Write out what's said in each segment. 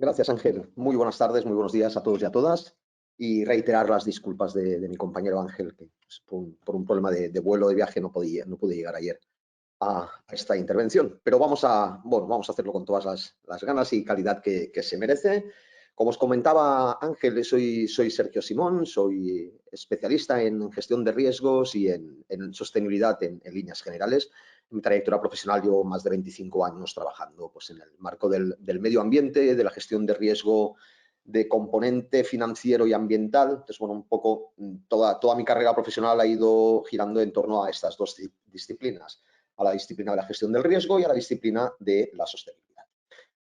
Gracias, Ángel. Muy buenas tardes, muy buenos días a todos y a todas. Y reiterar las disculpas de mi compañero Ángel, que pues, por un problema de vuelo, de viaje, no pude llegar ayer a esta intervención. Pero vamos a hacerlo con todas las ganas y calidad que se merece. Como os comentaba Ángel, soy Sergio Simón, soy especialista en gestión de riesgos y en sostenibilidad en líneas generales. En mi trayectoria profesional llevo más de 25 años trabajando pues, en el marco del medio ambiente, de la gestión de riesgo, de componente financiero y ambiental. Entonces, bueno, un poco toda mi carrera profesional ha ido girando en torno a estas dos disciplinas, a la disciplina de la gestión del riesgo y a la disciplina de la sostenibilidad.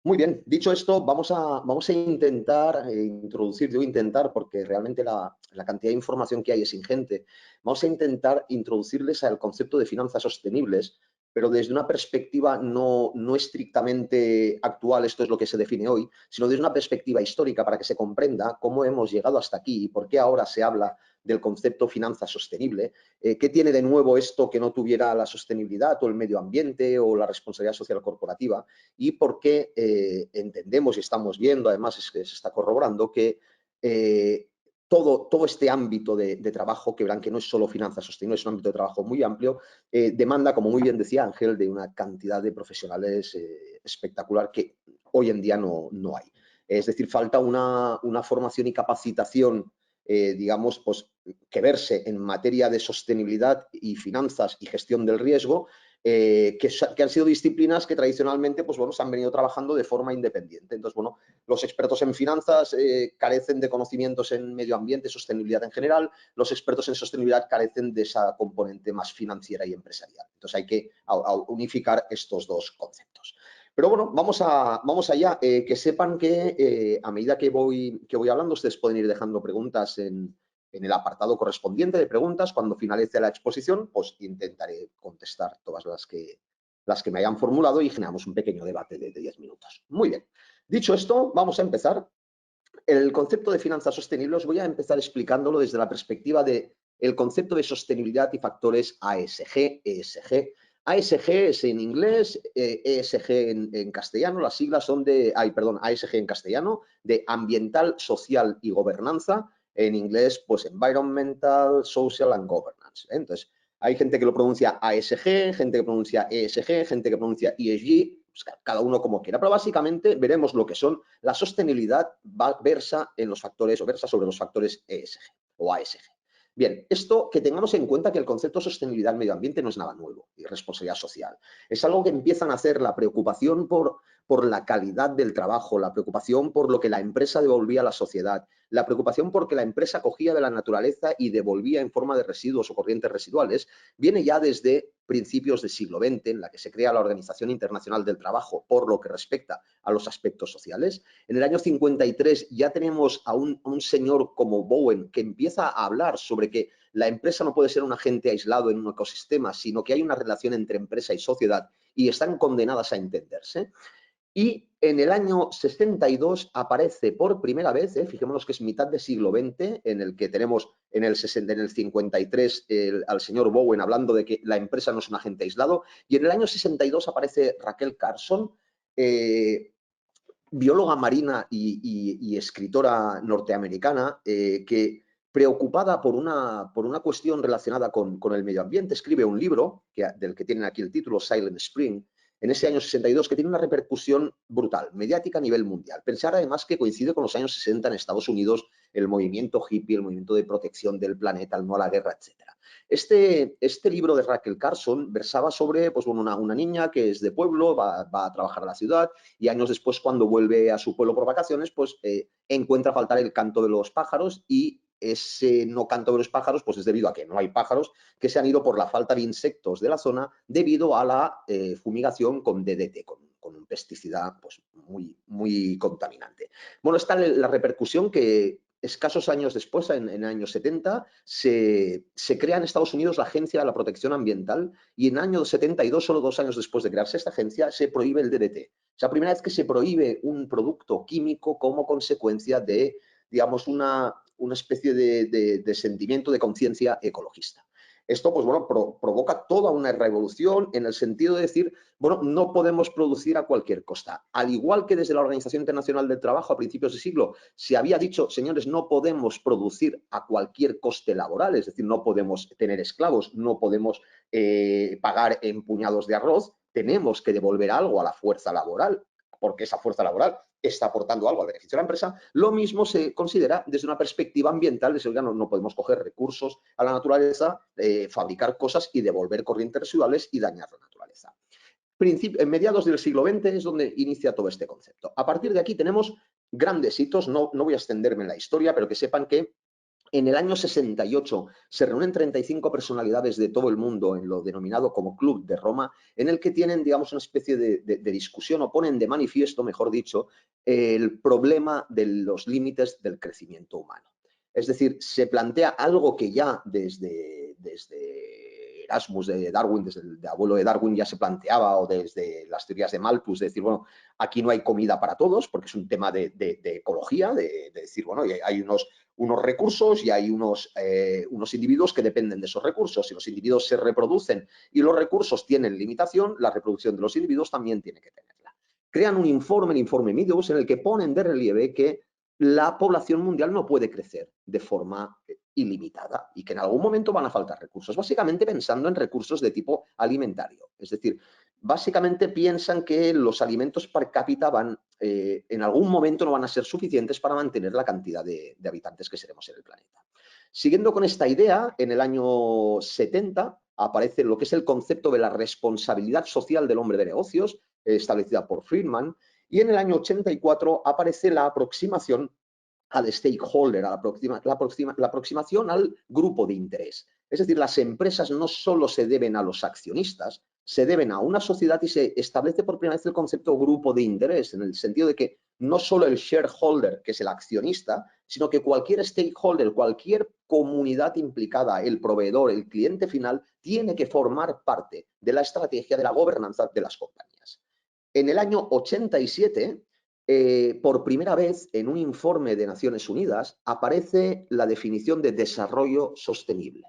Muy bien, dicho esto, vamos a intentar introducir, digo intentar porque realmente la cantidad de información que hay es ingente, vamos a intentar introducirles al concepto de finanzas sostenibles, pero desde una perspectiva no estrictamente actual, esto es lo que se define hoy, sino desde una perspectiva histórica para que se comprenda cómo hemos llegado hasta aquí y por qué ahora se habla del concepto finanza sostenible. ¿Qué tiene de nuevo esto que no tuviera la sostenibilidad o el medio ambiente o la responsabilidad social corporativa? Y por qué entendemos y estamos viendo, además es que se está corroborando, que todo este ámbito de trabajo, que verán que no es solo finanzas sostenibles, es un ámbito de trabajo muy amplio, demanda, como muy bien decía Ángel, de una cantidad de profesionales espectacular que hoy en día no hay. Es decir, falta una formación y capacitación digamos, pues, que verse en materia de sostenibilidad y finanzas y gestión del riesgo, que han sido disciplinas que tradicionalmente pues, bueno, se han venido trabajando de forma independiente. Entonces, bueno, los expertos en finanzas carecen de conocimientos en medio ambiente, sostenibilidad en general, los expertos en sostenibilidad carecen de esa componente más financiera y empresarial. Entonces, hay que unificar estos dos conceptos. Pero bueno, vamos allá. Que sepan que a medida que voy hablando, ustedes pueden ir dejando preguntas en el apartado correspondiente de preguntas. Cuando finalice la exposición, pues intentaré contestar todas las que me hayan formulado y generamos un pequeño debate de 10 minutos. Muy bien. Dicho esto, vamos a empezar. El concepto de finanzas sostenibles voy a empezar explicándolo desde la perspectiva del concepto de sostenibilidad y factores ASG, ESG. ASG es en inglés, ESG en castellano, las siglas son ASG en castellano, de ambiental, social y gobernanza, en inglés, pues environmental, social and governance. Entonces, hay gente que lo pronuncia ASG, gente que pronuncia ESG, gente que pronuncia ESG, pues cada uno como quiera, pero básicamente veremos lo que son la sostenibilidad versa en los factores o versa sobre los factores ESG o ASG. Bien, esto que tengamos en cuenta que el concepto de sostenibilidad del medio ambiente no es nada nuevo y responsabilidad social. Es algo que empiezan a hacer la preocupación por la calidad del trabajo, la preocupación por lo que la empresa devolvía a la sociedad, la preocupación por que la empresa cogía de la naturaleza y devolvía en forma de residuos o corrientes residuales, viene ya desde principios del siglo XX, en la que se crea la Organización Internacional del Trabajo por lo que respecta a los aspectos sociales. En el año 53 ya tenemos a un señor como Bowen que empieza a hablar sobre que la empresa no puede ser un agente aislado en un ecosistema, sino que hay una relación entre empresa y sociedad y están condenadas a entenderse. Y en el año 62 aparece por primera vez, fijémonos que es mitad del siglo XX, en el que tenemos en el 53 al señor Bowen hablando de que la empresa no es un agente aislado, y en el año 62 aparece Raquel Carson, bióloga marina y escritora norteamericana, que preocupada por una cuestión relacionada con el medio ambiente, escribe un libro, del que tienen aquí el título, Silent Spring, en ese año 62, que tiene una repercusión brutal, mediática a nivel mundial. Pensar además que coincide con los años 60 en Estados Unidos, el movimiento hippie, el movimiento de protección del planeta, el no a la guerra, etc. Este libro de Raquel Carson versaba sobre pues, bueno, una niña que es de pueblo, va a trabajar a la ciudad y años después, cuando vuelve a su pueblo por vacaciones, pues encuentra faltar el canto de los pájaros y ese no canto de los pájaros pues es debido a que no hay pájaros que se han ido por la falta de insectos de la zona debido a la fumigación con DDT, con un pesticida pues, muy contaminante. Bueno, está la repercusión que escasos años después, en el año 70, se crea en Estados Unidos la Agencia de la Protección Ambiental y en el año 72, solo 2 años después de crearse esta agencia, se prohíbe el DDT. Es la primera vez que se prohíbe un producto químico como consecuencia de, digamos, una especie de sentimiento de conciencia ecologista. Esto, pues bueno, provoca toda una revolución en el sentido de decir, bueno, no podemos producir a cualquier costa. Al igual que desde la Organización Internacional del Trabajo a principios de siglo se había dicho, señores, no podemos producir a cualquier coste laboral, es decir, no podemos tener esclavos, no podemos pagar en puñados de arroz, tenemos que devolver algo a la fuerza laboral, porque esa fuerza laboral está aportando algo al beneficio de la empresa. Lo mismo se considera desde una perspectiva ambiental, de decir, no podemos coger recursos a la naturaleza, fabricar cosas y devolver corrientes residuales y dañar la naturaleza. En mediados del siglo XX es donde inicia todo este concepto. A partir de aquí tenemos grandes hitos, no voy a extenderme en la historia, pero que sepan que en el año 68 se reúnen 35 personalidades de todo el mundo en lo denominado como Club de Roma, en el que tienen, digamos, una especie de discusión o ponen de manifiesto, mejor dicho, el problema de los límites del crecimiento humano. Es decir, se plantea algo que ya desde Erasmus de Darwin, desde el abuelo de Darwin ya se planteaba, o desde las teorías de Malthus, de decir, bueno, aquí no hay comida para todos, porque es un tema de ecología, de decir, bueno, hay unos recursos y hay unos individuos que dependen de esos recursos. Si los individuos se reproducen y los recursos tienen limitación, la reproducción de los individuos también tiene que tenerla. Crean un informe, el informe Meadows, en el que ponen de relieve que la población mundial no puede crecer de forma ilimitada y que en algún momento van a faltar recursos, básicamente pensando en recursos de tipo alimentario. Es decir, básicamente piensan que los alimentos per cápita en algún momento no van a ser suficientes para mantener la cantidad de habitantes que seremos en el planeta. Siguiendo con esta idea, en el año 70 aparece lo que es el concepto de la responsabilidad social del hombre de negocios, establecida por Friedman, y en el año 84 aparece la aproximación al stakeholder, la aproximación al grupo de interés. Es decir, las empresas no solo se deben a los accionistas, se deben a una sociedad y se establece por primera vez el concepto grupo de interés, en el sentido de que no solo el shareholder, que es el accionista, sino que cualquier stakeholder, cualquier comunidad implicada, el proveedor, el cliente final, tiene que formar parte de la estrategia de la gobernanza de las compañías. En el año 87, por primera vez en un informe de Naciones Unidas, aparece la definición de desarrollo sostenible.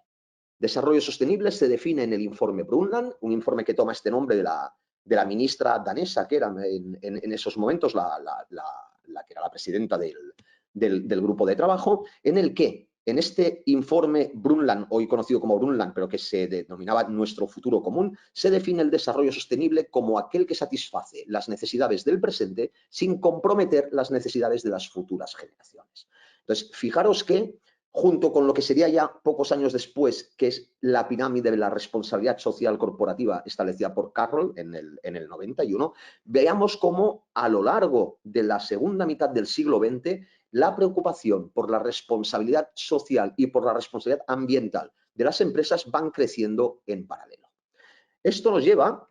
Desarrollo sostenible se define en el informe Brundtland, un informe que toma este nombre de la ministra danesa, que era en esos momentos la que era la presidenta del grupo de trabajo, en el que en este informe Brundtland, hoy conocido como Brundtland, pero que se denominaba Nuestro futuro común, se define el desarrollo sostenible como aquel que satisface las necesidades del presente sin comprometer las necesidades de las futuras generaciones. Entonces, fijaros que junto con lo que sería ya pocos años después, que es la pirámide de la responsabilidad social corporativa establecida por Carroll en el 91, veamos cómo a lo largo de la segunda mitad del siglo XX la preocupación por la responsabilidad social y por la responsabilidad ambiental de las empresas van creciendo en paralelo. Esto nos lleva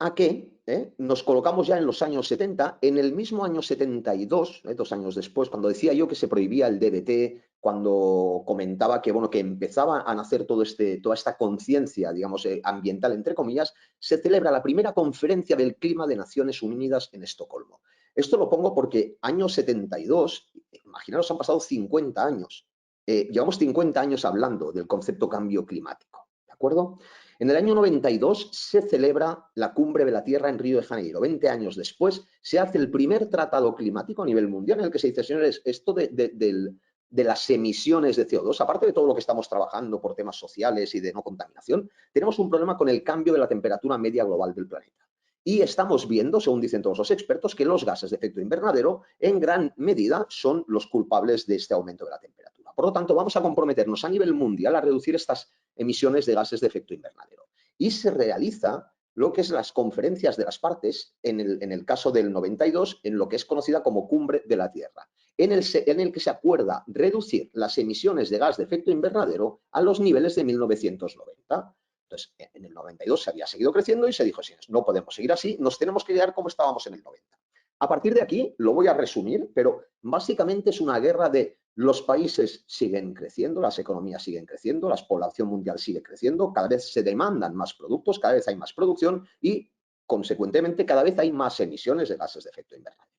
a que nos colocamos ya en los años 70, en el mismo año 72, 2 años después, cuando decía yo que se prohibía el DDT, cuando comentaba que, bueno, que empezaba a nacer toda esta conciencia, digamos, ambiental, entre comillas, se celebra la primera conferencia del clima de Naciones Unidas en Estocolmo. Esto lo pongo porque año 72, imaginaros, han pasado 50 años. Llevamos 50 años hablando del concepto cambio climático, ¿de acuerdo? En el año 92 se celebra la Cumbre de la Tierra en Río de Janeiro. 20 años después se hace el primer tratado climático a nivel mundial en el que se dice, señores, esto de las emisiones de CO2, aparte de todo lo que estamos trabajando por temas sociales y de no contaminación, tenemos un problema con el cambio de la temperatura media global del planeta. Y estamos viendo, según dicen todos los expertos, que los gases de efecto invernadero en gran medida son los culpables de este aumento de la temperatura. Por lo tanto, vamos a comprometernos a nivel mundial a reducir estas emisiones de gases de efecto invernadero. Y se realiza lo que es las conferencias de las partes, en el caso del 92, en lo que es conocida como Cumbre de la Tierra, en el que se acuerda reducir las emisiones de gas de efecto invernadero a los niveles de 1990. Entonces, en el 92 se había seguido creciendo y se dijo, sí, no podemos seguir así, nos tenemos que quedar como estábamos en el 90. A partir de aquí, lo voy a resumir, pero básicamente es una guerra de los países siguen creciendo, las economías siguen creciendo, la población mundial sigue creciendo, cada vez se demandan más productos, cada vez hay más producción y, consecuentemente, cada vez hay más emisiones de gases de efecto invernadero.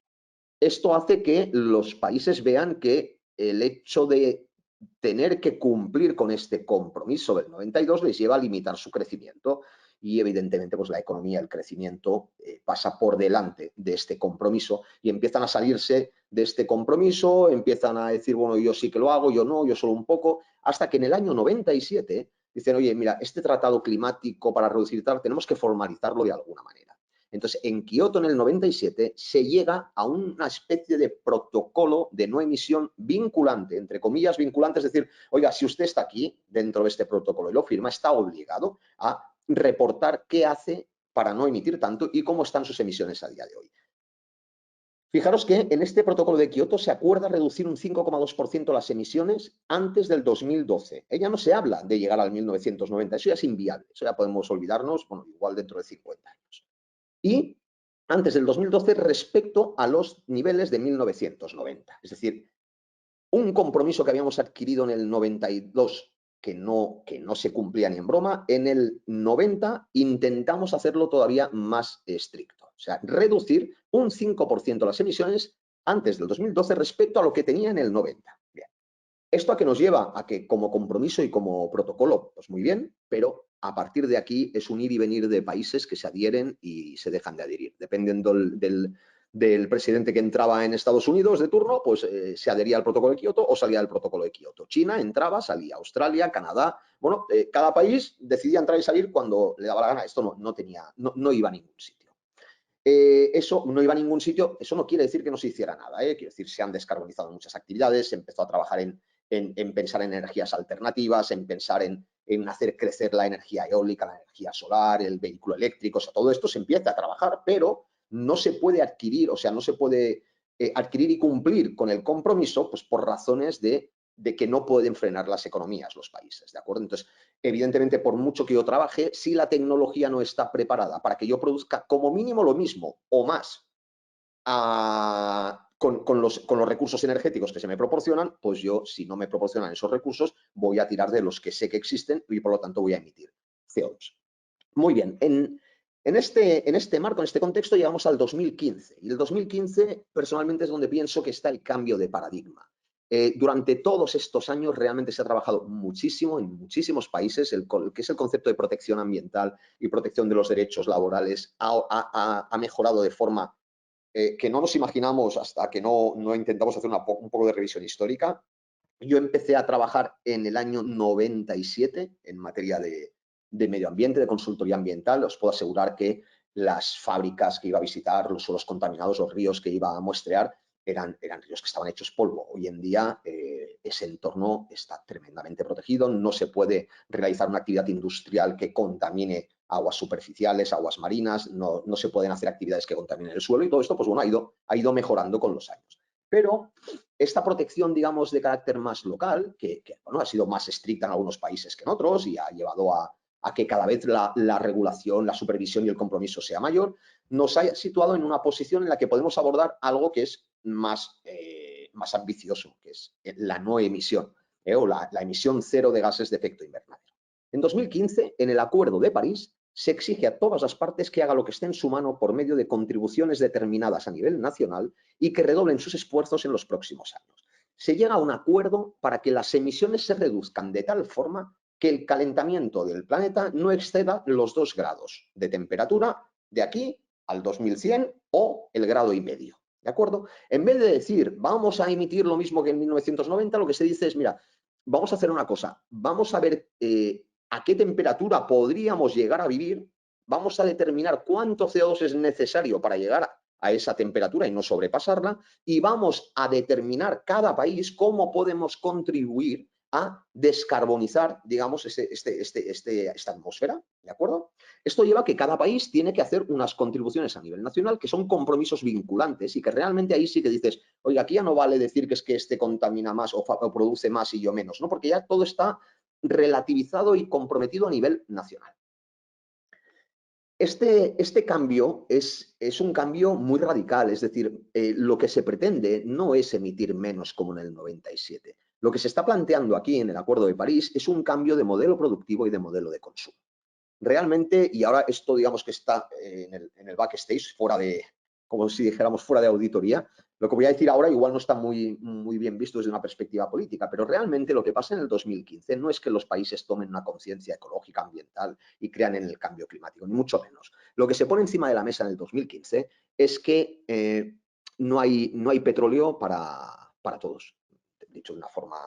Esto hace que los países vean que el hecho de tener que cumplir con este compromiso del 92 les lleva a limitar su crecimiento y evidentemente pues la economía, el crecimiento pasa por delante de este compromiso y empiezan a salirse de este compromiso, empiezan a decir, bueno, yo sí que lo hago, yo no, yo solo un poco, hasta que en el año 97 dicen, oye, mira, este tratado climático para reducir tal, tenemos que formalizarlo de alguna manera. Entonces, en Kioto en el 97 se llega a una especie de protocolo de no emisión vinculante, entre comillas vinculante, es decir, oiga, si usted está aquí dentro de este protocolo y lo firma, está obligado a reportar qué hace para no emitir tanto y cómo están sus emisiones a día de hoy. Fijaros que en este protocolo de Kioto se acuerda reducir un 5,2% las emisiones antes del 2012. Ya no se habla de llegar al 1990, eso ya es inviable, eso ya podemos olvidarnos, bueno, igual dentro de 50 años. Y antes del 2012 respecto a los niveles de 1990. Es decir, un compromiso que habíamos adquirido en el 92 que no se cumplía ni en broma, en el 90 intentamos hacerlo todavía más estricto. O sea, reducir un 5% las emisiones antes del 2012 respecto a lo que tenía en el 90. Bien. ¿Esto a qué nos lleva? A que como compromiso y como protocolo, pues muy bien, pero a partir de aquí es un ir y venir de países que se adhieren y se dejan de adherir. Dependiendo del presidente que entraba en Estados Unidos de turno, pues se adhería al protocolo de Kioto o salía del protocolo de Kioto. China entraba, salía. Australia, Canadá, bueno, cada país decidía entrar y salir cuando le daba la gana. Esto no iba a ningún sitio. Eso no iba a ningún sitio, eso no quiere decir que no se hiciera nada, quiere decir, se han descarbonizado muchas actividades, se empezó a trabajar en pensar en energías alternativas, en pensar en hacer crecer la energía eólica, la energía solar, el vehículo eléctrico, o sea, todo esto se empieza a trabajar, pero no se puede adquirir, o sea, no se puede adquirir y cumplir con el compromiso, pues por razones de que no pueden frenar las economías los países, ¿de acuerdo? Entonces, evidentemente, por mucho que yo trabaje, si la tecnología no está preparada para que yo produzca como mínimo lo mismo o más con los recursos energéticos que se me proporcionan, pues yo, si no me proporcionan esos recursos, voy a tirar de los que sé que existen y por lo tanto voy a emitir CO2. Muy bien, en este marco, en este contexto, llegamos al 2015 y el 2015 personalmente es donde pienso que está el cambio de paradigma. Durante todos estos años realmente se ha trabajado muchísimo en muchísimos países, que es el concepto de protección ambiental y protección de los derechos laborales, ha mejorado de forma que no nos imaginamos hasta que no intentamos hacer un poco de revisión histórica. Yo empecé a trabajar en el año 97 en materia de medio ambiente, de consultoría ambiental. Os puedo asegurar que las fábricas que iba a visitar, los suelos contaminados, los ríos que iba a muestrear, eran ríos que estaban hechos polvo. Hoy en día ese entorno está tremendamente protegido, no se puede realizar una actividad industrial que contamine aguas superficiales, aguas marinas, no se pueden hacer actividades que contaminen el suelo y todo esto pues bueno, ha ido mejorando con los años. Pero esta protección, digamos, de carácter más local, que bueno, ha sido más estricta en algunos países que en otros y ha llevado a que cada vez la regulación, la supervisión y el compromiso sea mayor, nos ha situado en una posición en la que podemos abordar algo que es más ambicioso, que es la no emisión o la emisión cero de gases de efecto invernadero. En 2015, en el Acuerdo de París, se exige a todas las partes que haga lo que esté en su mano por medio de contribuciones determinadas a nivel nacional y que redoblen sus esfuerzos en los próximos años. Se llega a un acuerdo para que las emisiones se reduzcan de tal forma que el calentamiento del planeta no exceda los 2 grados de temperatura de aquí al 2100 o el grado y medio. ¿De acuerdo? En vez de decir, vamos a emitir lo mismo que en 1990, lo que se dice es, mira, vamos a hacer una cosa, vamos a ver a qué temperatura podríamos llegar a vivir, vamos a determinar cuánto CO2 es necesario para llegar a esa temperatura y no sobrepasarla, y vamos a determinar cada país cómo podemos contribuir a descarbonizar, digamos, esta atmósfera, ¿de acuerdo? Esto lleva a que cada país tiene que hacer unas contribuciones a nivel nacional que son compromisos vinculantes y que realmente ahí sí que dices, oiga, aquí ya no vale decir que es que este contamina más o produce más y yo menos, ¿no? Porque ya todo está relativizado y comprometido a nivel nacional. Este cambio es un cambio muy radical, es decir, lo que se pretende no es emitir menos como en el 97. Lo que se está planteando aquí en el Acuerdo de París es un cambio de modelo productivo y de modelo de consumo. Realmente, y ahora esto digamos que está en el backstage, como si dijéramos fuera de auditoría. Lo que voy a decir ahora igual no está muy bien visto desde una perspectiva política, pero realmente lo que pasa en el 2015 no es que los países tomen una conciencia ecológica, ambiental y crean en el cambio climático, ni mucho menos. Lo que se pone encima de la mesa en el 2015 es que no hay petróleo para todos. Dicho de una forma,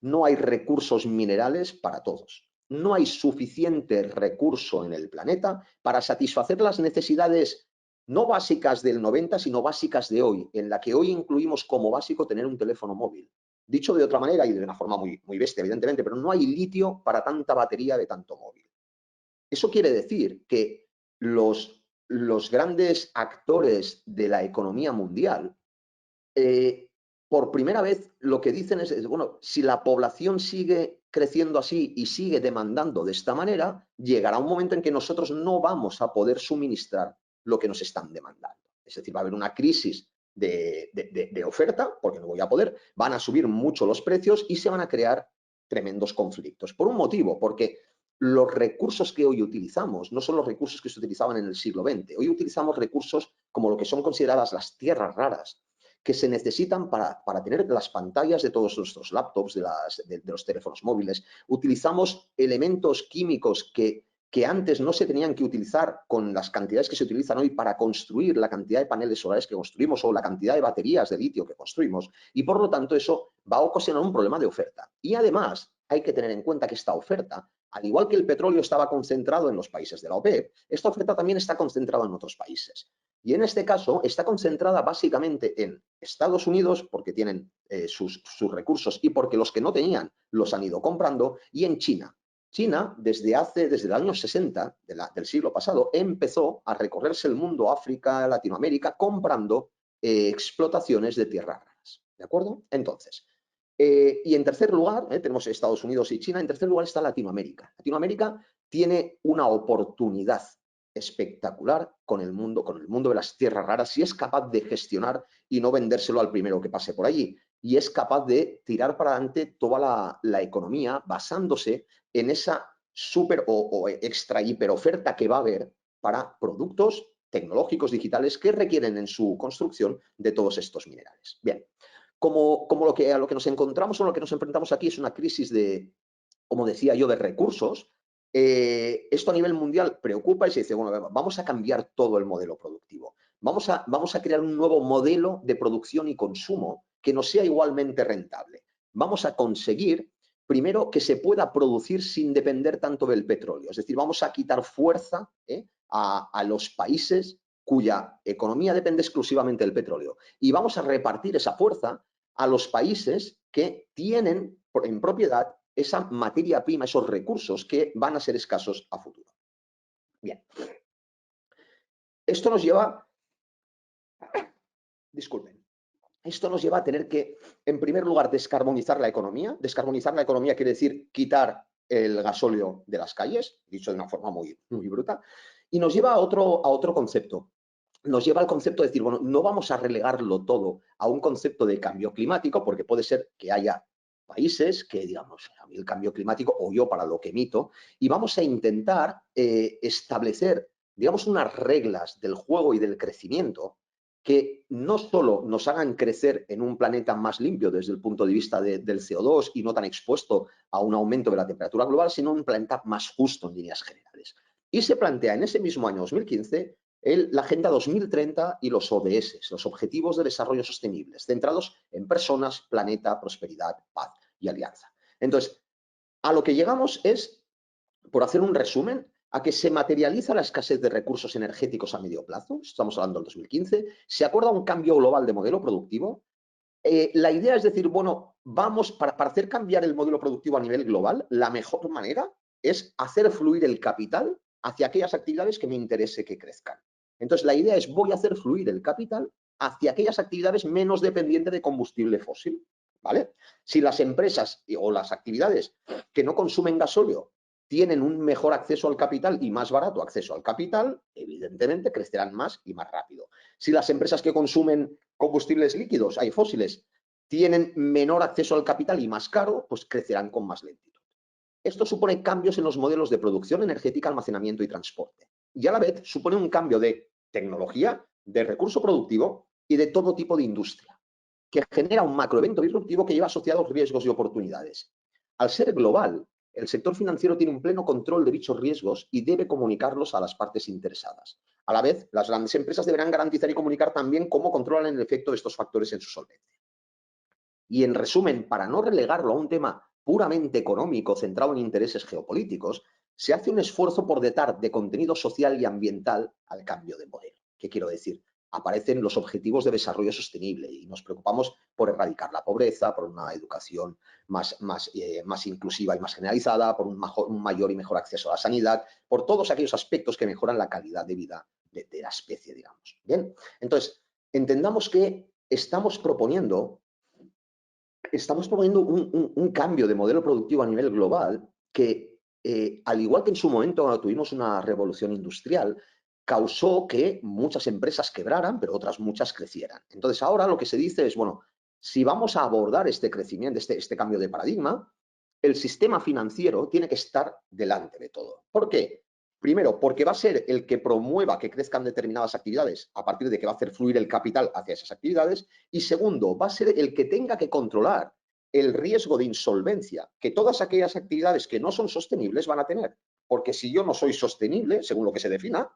no hay recursos minerales para todos. No hay suficiente recurso en el planeta para satisfacer las necesidades no básicas del 90, sino básicas de hoy, en la que hoy incluimos como básico tener un teléfono móvil. Dicho de otra manera y de una forma muy bestia, evidentemente, pero no hay litio para tanta batería de tanto móvil. Eso quiere decir que los grandes actores de la economía mundial, por primera vez lo que dicen es, bueno, si la población sigue creciendo así y sigue demandando de esta manera, llegará un momento en que nosotros no vamos a poder suministrar lo que nos están demandando. Es decir, va a haber una crisis de oferta, porque no voy a poder, van a subir mucho los precios y se van a crear tremendos conflictos. Por un motivo, porque los recursos que hoy utilizamos no son los recursos que se utilizaban en el siglo XX. Hoy utilizamos recursos como lo que son consideradas las tierras raras, que se necesitan para tener las pantallas de todos nuestros laptops, de los teléfonos móviles. Utilizamos elementos químicos que antes no se tenían que utilizar con las cantidades que se utilizan hoy para construir la cantidad de paneles solares que construimos o la cantidad de baterías de litio que construimos, y por lo tanto eso va a ocasionar un problema de oferta. Y además hay que tener en cuenta que esta oferta, al igual que el petróleo estaba concentrado en los países de la OPEP, esta oferta también está concentrada en otros países. Y en este caso está concentrada básicamente en Estados Unidos, porque tienen sus recursos y porque los que no tenían los han ido comprando, y en China. China, desde el año 60 del siglo pasado, empezó a recorrerse el mundo, África, Latinoamérica, comprando explotaciones de tierras raras. ¿De acuerdo? Entonces, y en tercer lugar, tenemos Estados Unidos y China, en tercer lugar está Latinoamérica. Latinoamérica tiene una oportunidad espectacular con el mundo de las tierras raras, si es capaz de gestionar y no vendérselo al primero que pase por allí. Y es capaz de tirar para adelante toda la economía basándose en esa super o extra hiper oferta que va a haber para productos tecnológicos digitales que requieren en su construcción de todos estos minerales. Bien, como a lo que nos encontramos o lo que nos enfrentamos aquí es una crisis como decía yo, de recursos. Esto a nivel mundial preocupa y se dice, bueno, vamos a cambiar todo el modelo productivo. Vamos a crear un nuevo modelo de producción y consumo que nos sea igualmente rentable. Vamos a conseguir, primero, que se pueda producir sin depender tanto del petróleo. Es decir, vamos a quitar fuerza a los países cuya economía depende exclusivamente del petróleo. Y vamos a repartir esa fuerza a los países que tienen en propiedad esa materia prima, esos recursos que van a ser escasos a futuro. Bien. Esto nos lleva, disculpen, esto nos lleva a tener que, en primer lugar, descarbonizar la economía. Descarbonizar la economía quiere decir quitar el gasóleo de las calles, dicho de una forma muy bruta, y nos lleva a otro concepto. Nos lleva al concepto de decir, bueno, no vamos a relegarlo todo a un concepto de cambio climático, porque puede ser que haya países que, digamos, a mí el cambio climático, o yo para lo que emito, y vamos a intentar establecer, digamos, unas reglas del juego y del crecimiento que no solo nos hagan crecer en un planeta más limpio desde el punto de vista del CO2 y no tan expuesto a un aumento de la temperatura global, sino un planeta más justo en líneas generales. Y se plantea en ese mismo año 2015 la Agenda 2030 y los ODS, los Objetivos de Desarrollo Sostenibles, centrados en personas, planeta, prosperidad, paz y alianza. Entonces, a lo que llegamos es, por hacer un resumen, a que se materializa la escasez de recursos energéticos a medio plazo, estamos hablando del 2015, se acuerda un cambio global de modelo productivo. La idea es decir, bueno, para hacer cambiar el modelo productivo a nivel global, la mejor manera es hacer fluir el capital hacia aquellas actividades que me interese que crezcan. Entonces, la idea es voy a hacer fluir el capital hacia aquellas actividades menos dependientes de combustible fósil, ¿vale? Si las empresas o las actividades que no consumen gasóleo tienen un mejor acceso al capital y más barato acceso al capital, evidentemente crecerán más y más rápido. Si las empresas que consumen combustibles líquidos, hay fósiles, tienen menor acceso al capital y más caro, pues crecerán con más lentitud. Esto supone cambios en los modelos de producción energética, almacenamiento y transporte. Y a la vez supone un cambio de tecnología, de recurso productivo y de todo tipo de industria, que genera un macroevento disruptivo que lleva asociados riesgos y oportunidades. Al ser global, el sector financiero tiene un pleno control de dichos riesgos y debe comunicarlos a las partes interesadas. A la vez, las grandes empresas deberán garantizar y comunicar también cómo controlan el efecto de estos factores en su solvencia. Y en resumen, para no relegarlo a un tema puramente económico centrado en intereses geopolíticos, se hace un esfuerzo por dotar de contenido social y ambiental al cambio de modelo. ¿Qué quiero decir? Aparecen los objetivos de desarrollo sostenible y nos preocupamos por erradicar la pobreza, por una educación más inclusiva y más generalizada, por un mayor y mejor acceso a la sanidad, por todos aquellos aspectos que mejoran la calidad de vida de la especie, digamos. Bien, entonces, entendamos que estamos proponiendo un cambio de modelo productivo a nivel global que, al igual que en su momento cuando tuvimos una revolución industrial, causó que muchas empresas quebraran, pero otras muchas crecieran. Entonces, ahora lo que se dice es, bueno, si vamos a abordar este crecimiento, este cambio de paradigma, el sistema financiero tiene que estar delante de todo. ¿Por qué? Primero, porque va a ser el que promueva que crezcan determinadas actividades a partir de que va a hacer fluir el capital hacia esas actividades. Y segundo, va a ser el que tenga que controlar el riesgo de insolvencia que todas aquellas actividades que no son sostenibles van a tener. Porque si yo no soy sostenible, según lo que se defina,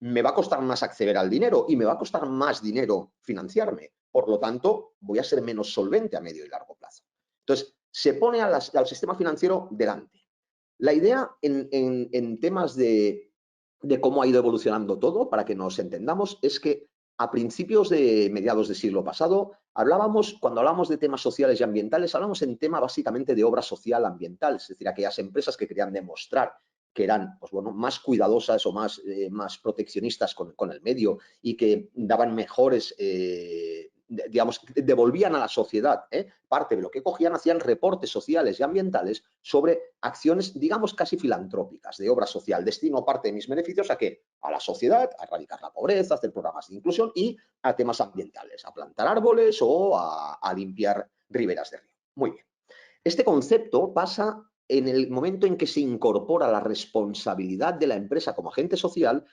me va a costar más acceder al dinero y me va a costar más dinero financiarme. Por lo tanto, voy a ser menos solvente a medio y largo plazo. Entonces, se pone al sistema financiero delante. La idea en temas de cómo ha ido evolucionando todo, para que nos entendamos, es que a principios de mediados del siglo pasado, cuando hablamos de temas sociales y ambientales, hablamos en tema básicamente de obra social ambiental, es decir, aquellas empresas que querían demostrar que eran pues bueno, más cuidadosas o más proteccionistas con el medio y que daban mejores, digamos, devolvían a la sociedad parte de lo que cogían, hacían reportes sociales y ambientales sobre acciones, digamos, casi filantrópicas de obra social. Destino parte de mis beneficios ¿a qué? A la sociedad, a erradicar la pobreza, a hacer programas de inclusión y a temas ambientales, a plantar árboles o a limpiar riberas de río. Muy bien. Este concepto pasa en el momento en que se incorpora la responsabilidad de la empresa como agente social,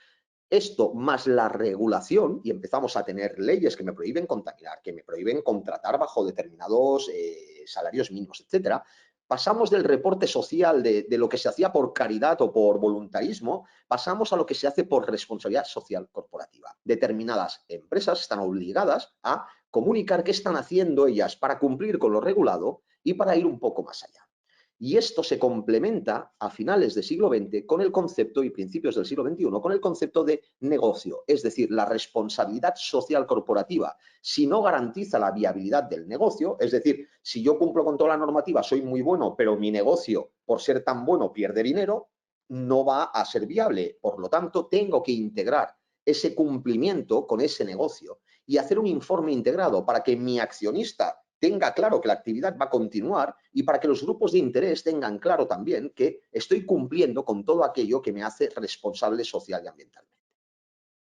esto más la regulación, y empezamos a tener leyes que me prohíben contaminar, que me prohíben contratar bajo determinados salarios mínimos, etcétera. Pasamos del reporte social de lo que se hacía por caridad o por voluntarismo, pasamos a lo que se hace por responsabilidad social corporativa. Determinadas empresas están obligadas a comunicar qué están haciendo ellas para cumplir con lo regulado y para ir un poco más allá. Y esto se complementa a finales del siglo XX con el concepto y principios del siglo XXI con el concepto de negocio, es decir, la responsabilidad social corporativa. Si no garantiza la viabilidad del negocio, es decir, si yo cumplo con toda la normativa, soy muy bueno, pero mi negocio, por ser tan bueno, pierde dinero, no va a ser viable. Por lo tanto, tengo que integrar ese cumplimiento con ese negocio y hacer un informe integrado para que mi accionista tenga claro que la actividad va a continuar y para que los grupos de interés tengan claro también que estoy cumpliendo con todo aquello que me hace responsable social y ambientalmente.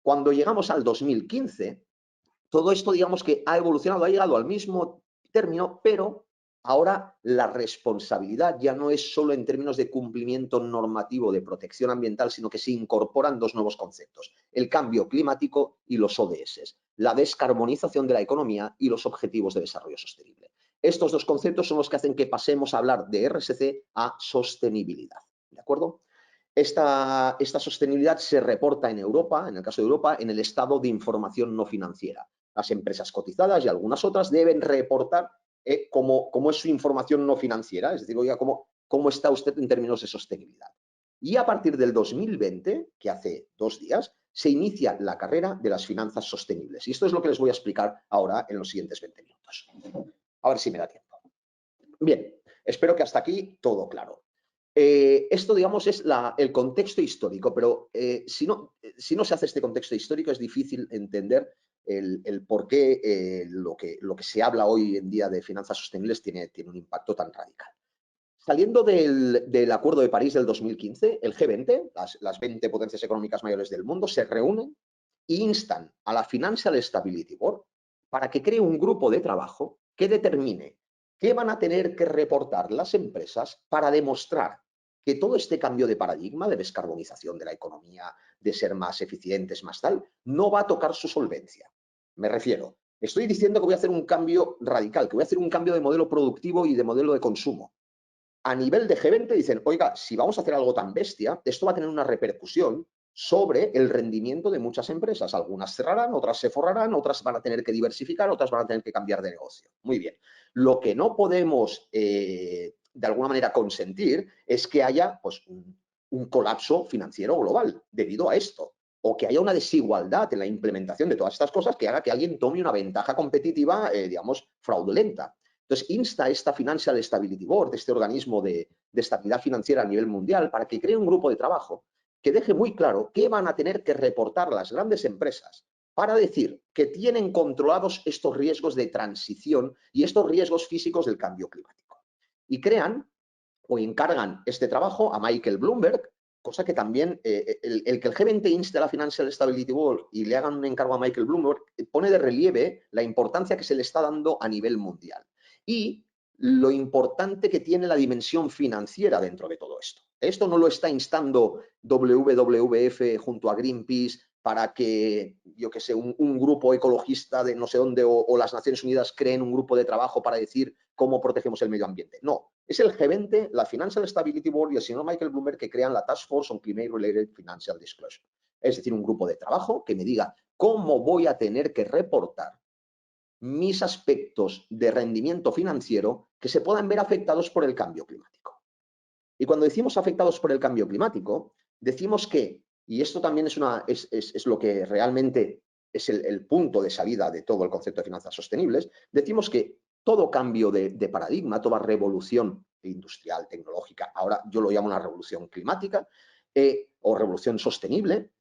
Cuando llegamos al 2015, todo esto digamos que ha evolucionado, ha llegado al mismo término, pero ahora la responsabilidad ya no es solo en términos de cumplimiento normativo de protección ambiental, sino que se incorporan dos nuevos conceptos, el cambio climático y los ODS, la descarbonización de la economía y los objetivos de desarrollo sostenible. Estos dos conceptos son los que hacen que pasemos a hablar de RSC a sostenibilidad, ¿de acuerdo? Esta sostenibilidad se reporta en Europa, en el caso de Europa, en el estado de información no financiera. Las empresas cotizadas y algunas otras deben reportar cómo es su información no financiera, es decir, oiga, cómo está usted en términos de sostenibilidad. Y a partir del 2020, que hace 2 días, se inicia la carrera de las finanzas sostenibles. Y esto es lo que les voy a explicar ahora en los siguientes 20 minutos. A ver si me da tiempo. Bien, espero que hasta aquí todo claro. Esto, digamos, es el contexto histórico, pero si no se hace este contexto histórico es difícil entender el por qué lo que se habla hoy en día de finanzas sostenibles tiene un impacto tan radical. Saliendo del Acuerdo de París del 2015, el G20, las 20 potencias económicas mayores del mundo, se reúnen e instan a la Financial Stability Board para que cree un grupo de trabajo que determine qué van a tener que reportar las empresas para demostrar que todo este cambio de paradigma de descarbonización de la economía, de ser más eficientes, más tal, no va a tocar su solvencia. Me refiero, estoy diciendo que voy a hacer un cambio radical, que voy a hacer un cambio de modelo productivo y de modelo de consumo. A nivel de G20 dicen, oiga, si vamos a hacer algo tan bestia, esto va a tener una repercusión sobre el rendimiento de muchas empresas. Algunas cerrarán, otras se forrarán, otras van a tener que diversificar, otras van a tener que cambiar de negocio. Muy bien. Lo que no podemos, de alguna manera, consentir es que haya pues, un colapso financiero global debido a esto, o que haya una desigualdad en la implementación de todas estas cosas que haga que alguien tome una ventaja competitiva, digamos, fraudulenta. Entonces, insta a esta Financial Stability Board, este organismo de estabilidad financiera a nivel mundial, para que cree un grupo de trabajo que deje muy claro qué van a tener que reportar las grandes empresas para decir que tienen controlados estos riesgos de transición y estos riesgos físicos del cambio climático. Y crean o encargan este trabajo a Michael Bloomberg, cosa que también el que el G20 inste a la Financial Stability Board y le hagan un encargo a Michael Bloomberg pone de relieve la importancia que se le está dando a nivel mundial y lo importante que tiene la dimensión financiera dentro de todo esto. Esto no lo está instando WWF junto a Greenpeace para que, yo que sé, un grupo ecologista de no sé dónde o las Naciones Unidas creen un grupo de trabajo para decir cómo protegemos el medio ambiente. No, es el G20, la Financial Stability Board y el señor Michael Bloomberg que crean la Task Force on Climate-Related Financial Disclosure. Es decir, un grupo de trabajo que me diga cómo voy a tener que reportar mis aspectos de rendimiento financiero que se puedan ver afectados por el cambio climático. Y cuando decimos afectados por el cambio climático, decimos que, y esto también es lo que realmente es el punto de salida de todo el concepto de finanzas sostenibles, decimos que todo cambio de paradigma, toda revolución industrial, tecnológica, ahora yo lo llamo una revolución climática o revolución sostenible,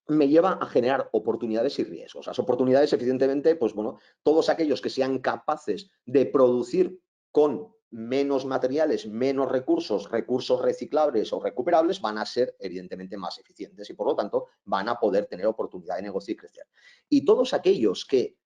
me lleva a generar oportunidades y riesgos. Las oportunidades, evidentemente, pues bueno, todos aquellos que sean capaces de producir con menos materiales, menos recursos, recursos reciclables o recuperables, van a ser evidentemente más eficientes y por lo tanto van a poder tener oportunidad de negocio y crecer. Y todos aquellos que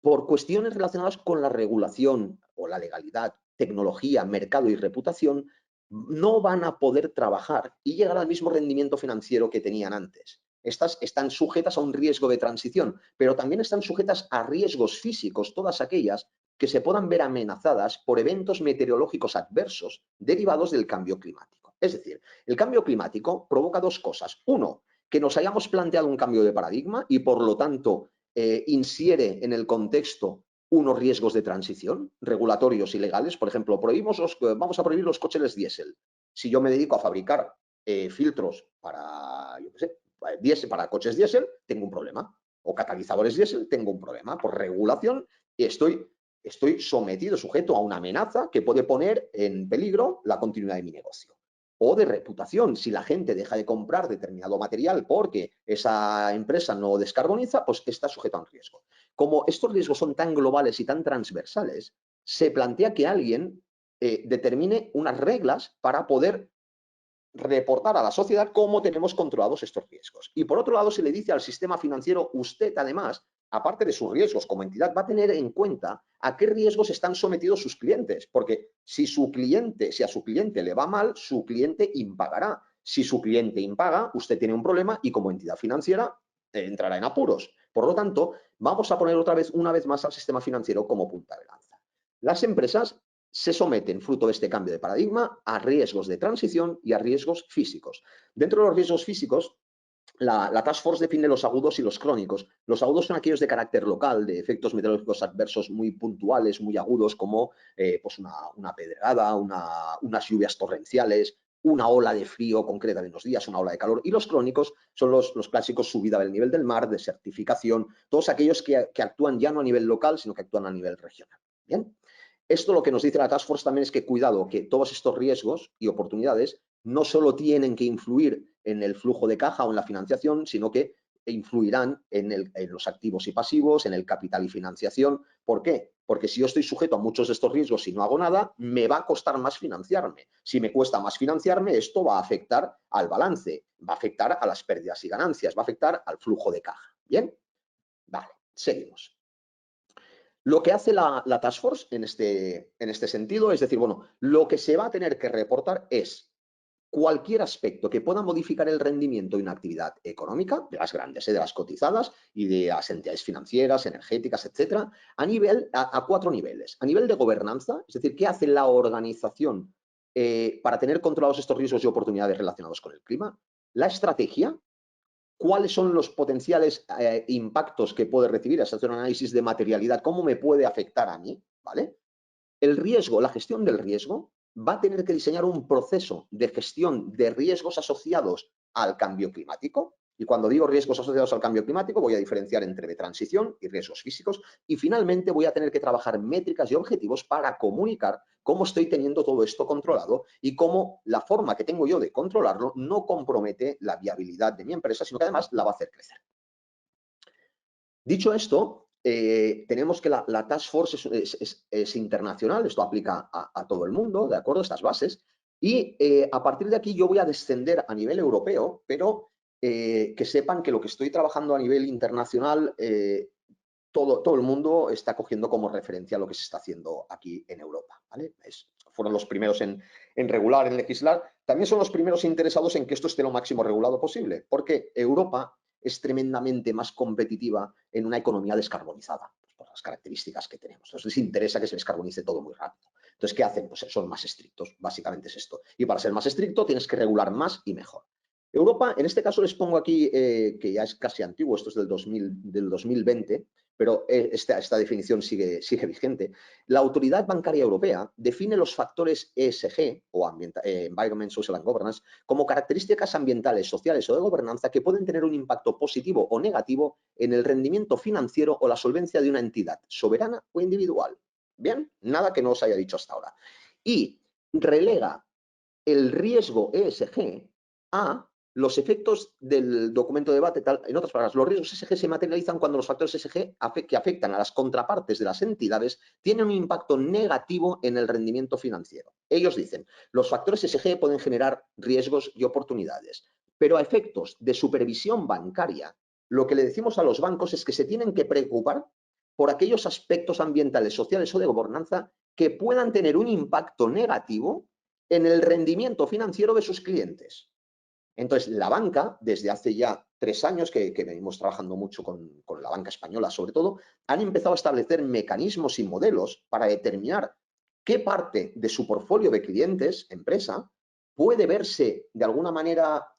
por cuestiones relacionadas con la regulación o la legalidad, tecnología, mercado y reputación, no van a poder trabajar y llegar al mismo rendimiento financiero que tenían antes. Estas están sujetas a un riesgo de transición, pero también están sujetas a riesgos físicos, todas aquellas que se puedan ver amenazadas por eventos meteorológicos adversos derivados del cambio climático. Es decir, el cambio climático provoca dos cosas. Uno, que nos hayamos planteado un cambio de paradigma y por lo tanto insiere en el contexto unos riesgos de transición regulatorios y legales. Por ejemplo, vamos a prohibir los coches diésel. Si yo me dedico a fabricar filtros para, yo qué sé, para coches diésel, tengo un problema. O catalizadores diésel, tengo un problema. Por regulación, estoy sometido, sujeto a una amenaza que puede poner en peligro la continuidad de mi negocio. O de reputación, si la gente deja de comprar determinado material porque esa empresa no descarboniza, pues está sujeto a un riesgo. Como estos riesgos son tan globales y tan transversales, se plantea que alguien determine unas reglas para poder reportar a la sociedad cómo tenemos controlados estos riesgos. Y por otro lado, se le dice al sistema financiero, usted además, aparte de sus riesgos como entidad, va a tener en cuenta a qué riesgos están sometidos sus clientes, porque si a su cliente le va mal, su cliente impagará. Si su cliente impaga, usted tiene un problema y como entidad financiera entrará en apuros. Por lo tanto, vamos a poner una vez más al sistema financiero como punta de lanza. Las empresas se someten, fruto de este cambio de paradigma, a riesgos de transición y a riesgos físicos. Dentro de los riesgos físicos, la Task Force define los agudos y los crónicos. Los agudos son aquellos de carácter local, de efectos meteorológicos adversos muy puntuales, muy agudos, como pues una pedregada, unas lluvias torrenciales, una ola de frío concreta de unos días, una ola de calor. Y los crónicos son los clásicos: subida del nivel del mar, desertificación, todos aquellos que actúan ya no a nivel local, sino que actúan a nivel regional. ¿Bien? Esto lo que nos dice la Task Force también es que cuidado, que todos estos riesgos y oportunidades no solo tienen que influir en el flujo de caja o en la financiación, sino que influirán en los activos y pasivos, en el capital y financiación. ¿Por qué? Porque si yo estoy sujeto a muchos de estos riesgos y no hago nada, me va a costar más financiarme. Si me cuesta más financiarme, esto va a afectar al balance, va a afectar a las pérdidas y ganancias, va a afectar al flujo de caja. ¿Bien? Vale, seguimos. Lo que hace la Task Force en este sentido es decir, bueno, lo que se va a tener que reportar es cualquier aspecto que pueda modificar el rendimiento de una actividad económica, de las grandes, de las cotizadas y de las entidades financieras, energéticas, etcétera, a 4 niveles. A nivel de gobernanza, es decir, ¿qué hace la organización para tener controlados estos riesgos y oportunidades relacionados con el clima? La estrategia, cuáles son los potenciales impactos que puede recibir, hacer un análisis de materialidad, cómo me puede afectar a mí, ¿vale? El riesgo, la gestión del riesgo, va a tener que diseñar un proceso de gestión de riesgos asociados al cambio climático. Y cuando digo riesgos asociados al cambio climático, voy a diferenciar entre de transición y riesgos físicos. Y finalmente voy a tener que trabajar métricas y objetivos para comunicar cómo estoy teniendo todo esto controlado y cómo la forma que tengo yo de controlarlo no compromete la viabilidad de mi empresa, sino que además la va a hacer crecer. Dicho esto, tenemos que la Task Force es internacional, esto aplica a todo el mundo, ¿de acuerdo? Estas bases. Y a partir de aquí yo voy a descender a nivel europeo, pero que sepan que lo que estoy trabajando a nivel internacional, todo el mundo está cogiendo como referencia lo que se está haciendo aquí en Europa, ¿vale? Fueron los primeros en regular, en legislar. También son los primeros interesados en que esto esté lo máximo regulado posible, porque Europa es tremendamente más competitiva en una economía descarbonizada, pues por las características que tenemos. Entonces les interesa que se descarbonice todo muy rápido. Entonces, ¿qué hacen? Pues son más estrictos, básicamente es esto. Y para ser más estricto tienes que regular más y mejor. Europa, en este caso les pongo aquí, que ya es casi antiguo, esto es del 2020, pero esta definición sigue vigente. La Autoridad Bancaria Europea define los factores ESG, o Environment, Social and Governance, como características ambientales, sociales o de gobernanza que pueden tener un impacto positivo o negativo en el rendimiento financiero o la solvencia de una entidad soberana o individual. Bien, nada que no os haya dicho hasta ahora. Y relega el riesgo ESG a los efectos del documento de debate, en otras palabras, los riesgos ESG se materializan cuando los factores ESG que afectan a las contrapartes de las entidades tienen un impacto negativo en el rendimiento financiero. Ellos dicen, los factores ESG pueden generar riesgos y oportunidades, pero a efectos de supervisión bancaria, lo que le decimos a los bancos es que se tienen que preocupar por aquellos aspectos ambientales, sociales o de gobernanza que puedan tener un impacto negativo en el rendimiento financiero de sus clientes. Entonces, la banca, desde hace ya 3 años que venimos trabajando mucho con la banca española, sobre todo, han empezado a establecer mecanismos y modelos para determinar qué parte de su portfolio de clientes, empresa, puede verse de alguna manera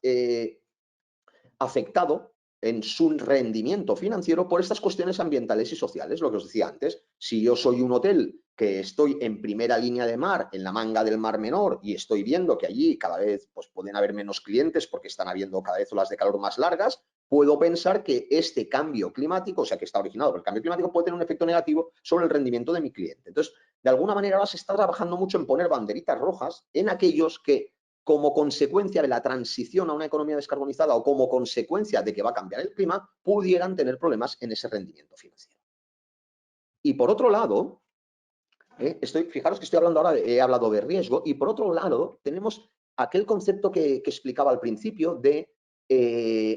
afectado en su rendimiento financiero por estas cuestiones ambientales y sociales, lo que os decía antes. Si yo soy un hotel que estoy en primera línea de mar, en la manga del Mar Menor, y estoy viendo que allí cada vez pues, pueden haber menos clientes porque están habiendo cada vez olas de calor más largas, puedo pensar que este cambio climático, o sea, que está originado por el cambio climático, puede tener un efecto negativo sobre el rendimiento de mi cliente. Entonces, de alguna manera ahora se está trabajando mucho en poner banderitas rojas en aquellos que, como consecuencia de la transición a una economía descarbonizada o como consecuencia de que va a cambiar el clima, pudieran tener problemas en ese rendimiento financiero. Y por otro lado, fijaros que estoy hablando ahora, he hablado de riesgo, y por otro lado tenemos aquel concepto que explicaba al principio de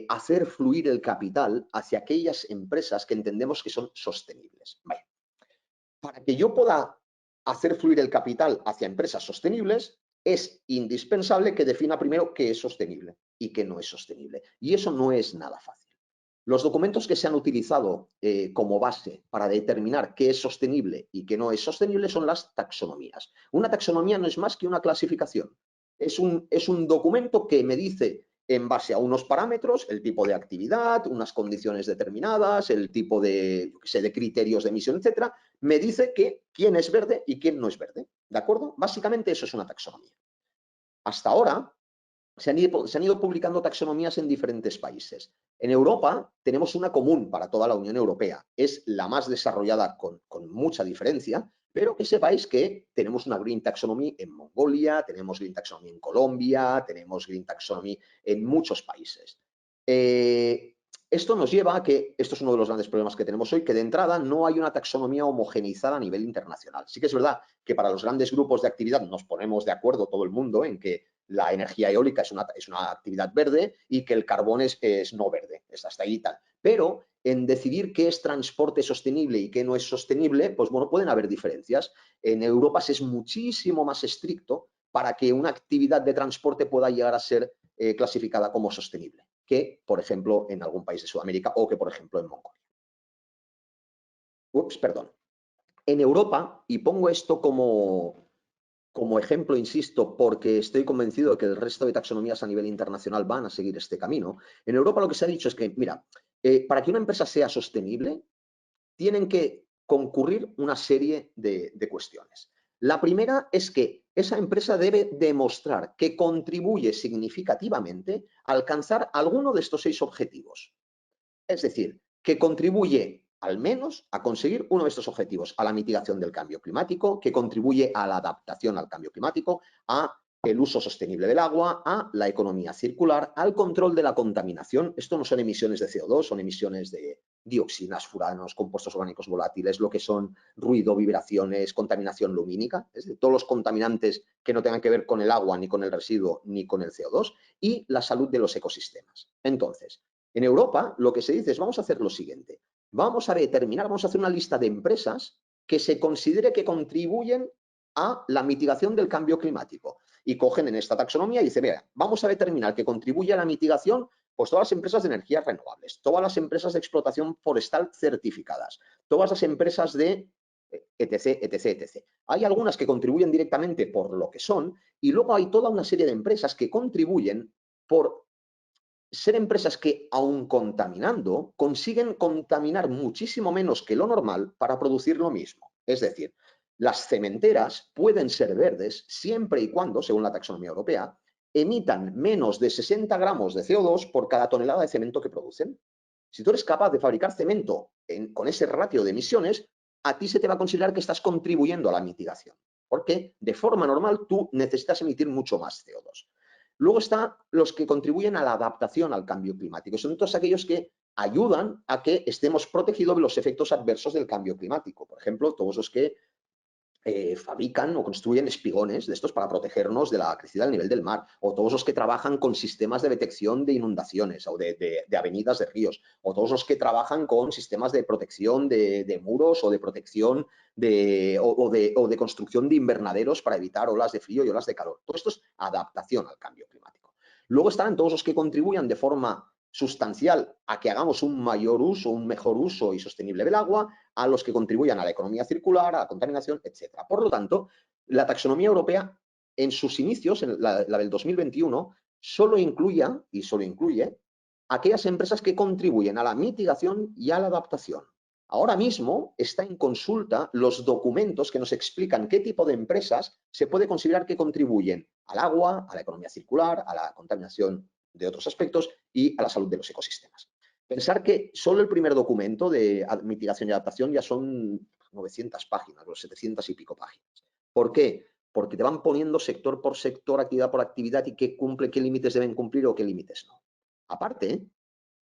hacer fluir el capital hacia aquellas empresas que entendemos que son sostenibles. Vale. Para que yo pueda hacer fluir el capital hacia empresas sostenibles, es indispensable que defina primero qué es sostenible y qué no es sostenible. Y eso no es nada fácil. Los documentos que se han utilizado como base para determinar qué es sostenible y qué no es sostenible son las taxonomías. Una taxonomía no es más que una clasificación. Es un documento que me dice, en base a unos parámetros, el tipo de actividad, unas condiciones determinadas, el tipo de criterios de emisión, etcétera, me dice quién es verde y quién no es verde. ¿De acuerdo? Básicamente eso es una taxonomía. Hasta ahora se han ido publicando taxonomías en diferentes países. En Europa tenemos una común para toda la Unión Europea. Es la más desarrollada con mucha diferencia, pero que sepáis que tenemos una Green Taxonomy en Mongolia, tenemos Green Taxonomy en Colombia, tenemos Green Taxonomy en muchos países. Esto nos lleva a que, esto es uno de los grandes problemas que tenemos hoy, que de entrada no hay una taxonomía homogeneizada a nivel internacional. Sí que es verdad que para los grandes grupos de actividad nos ponemos de acuerdo todo el mundo en que la energía eólica es una actividad verde y que el carbón es no verde, es hasta ahí y tal. Pero en decidir qué es transporte sostenible y qué no es sostenible, pues bueno, pueden haber diferencias. En Europa se es muchísimo más estricto para que una actividad de transporte pueda llegar a ser clasificada como sostenible, que, por ejemplo, en algún país de Sudamérica o que, por ejemplo, en Mongolia. Perdón. En Europa, y pongo esto como ejemplo, insisto, porque estoy convencido de que el resto de taxonomías a nivel internacional van a seguir este camino. En Europa lo que se ha dicho es que, mira, para que una empresa sea sostenible, tienen que concurrir una serie de cuestiones. La primera es que esa empresa debe demostrar que contribuye significativamente a alcanzar alguno de estos 6 objetivos. Es decir, que contribuye al menos a conseguir uno de estos objetivos, a la mitigación del cambio climático, que contribuye a la adaptación al cambio climático, a el uso sostenible del agua, a la economía circular, al control de la contaminación. Esto no son emisiones de CO2, son emisiones de dioxinas, furanos, compuestos orgánicos volátiles, lo que son ruido, vibraciones, contaminación lumínica, es decir, todos los contaminantes que no tengan que ver con el agua, ni con el residuo, ni con el CO2, y la salud de los ecosistemas. Entonces, en Europa lo que se dice es vamos a hacer lo siguiente, vamos a determinar, vamos a hacer una lista de empresas que se considere que contribuyen a la mitigación del cambio climático y cogen en esta taxonomía y dicen, mira, vamos a determinar que contribuye a la mitigación pues todas las empresas de energías renovables, todas las empresas de explotación forestal certificadas, todas las empresas de etc, etc, etc. Hay algunas que contribuyen directamente por lo que son y luego hay toda una serie de empresas que contribuyen por ser empresas que, aun contaminando, consiguen contaminar muchísimo menos que lo normal para producir lo mismo. Es decir, las cementeras pueden ser verdes siempre y cuando, según la taxonomía europea, emitan menos de 60 gramos de CO2 por cada tonelada de cemento que producen. Si tú eres capaz de fabricar cemento con ese ratio de emisiones, a ti se te va a considerar que estás contribuyendo a la mitigación, porque de forma normal tú necesitas emitir mucho más CO2. Luego están los que contribuyen a la adaptación al cambio climático. Son todos aquellos que ayudan a que estemos protegidos de los efectos adversos del cambio climático. Por ejemplo, todos los que fabrican o construyen espigones de estos para protegernos de la crecida del nivel del mar, o todos los que trabajan con sistemas de detección de inundaciones o de avenidas de ríos, o todos los que trabajan con sistemas de protección de muros o de protección o de construcción de invernaderos para evitar olas de frío y olas de calor. Todo esto es adaptación al cambio climático. Luego estarán todos los que contribuyan de forma sustancial a que hagamos un mayor uso, un mejor uso y sostenible del agua, a los que contribuyan a la economía circular, a la contaminación, etc. Por lo tanto, la taxonomía europea, en sus inicios, en la del 2021, solo incluye aquellas empresas que contribuyen a la mitigación y a la adaptación. Ahora mismo está en consulta los documentos que nos explican qué tipo de empresas se puede considerar que contribuyen al agua, a la economía circular, a la contaminación de otros aspectos y a la salud de los ecosistemas. Pensar que solo el primer documento de mitigación y adaptación ya son 900 páginas, los 700 y pico páginas. ¿Por qué? Porque te van poniendo sector por sector, actividad por actividad y qué cumple, qué límites deben cumplir o qué límites no. Aparte,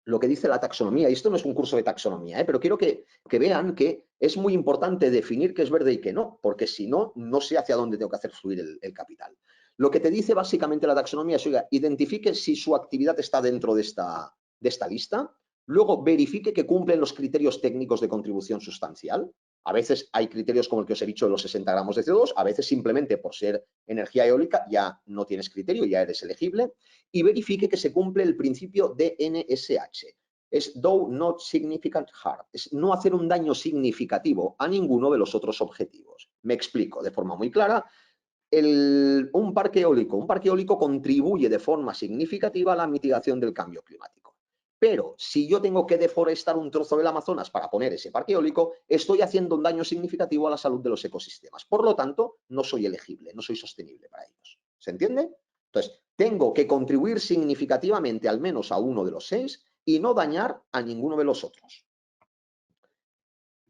lo que dice la taxonomía, y esto no es un curso de taxonomía, pero quiero que vean que es muy importante definir qué es verde y qué no, porque si no, no sé hacia dónde tengo que hacer fluir el capital. Lo que te dice básicamente la taxonomía es, oiga, identifique si su actividad está dentro de esta lista, luego verifique que cumplen los criterios técnicos de contribución sustancial. A veces hay criterios como el que os he dicho de los 60 gramos de CO2, a veces simplemente por ser energía eólica ya no tienes criterio, ya eres elegible, y verifique que se cumple el principio de NSH. Es do not significant harm, es no hacer un daño significativo a ninguno de los otros objetivos. Me explico de forma muy clara. Un parque eólico contribuye de forma significativa a la mitigación del cambio climático. Pero si yo tengo que deforestar un trozo del Amazonas para poner ese parque eólico, estoy haciendo un daño significativo a la salud de los ecosistemas. Por lo tanto, no soy elegible, no soy sostenible para ellos. ¿Se entiende? Entonces, tengo que contribuir significativamente al menos a uno de los 6 y no dañar a ninguno de los otros.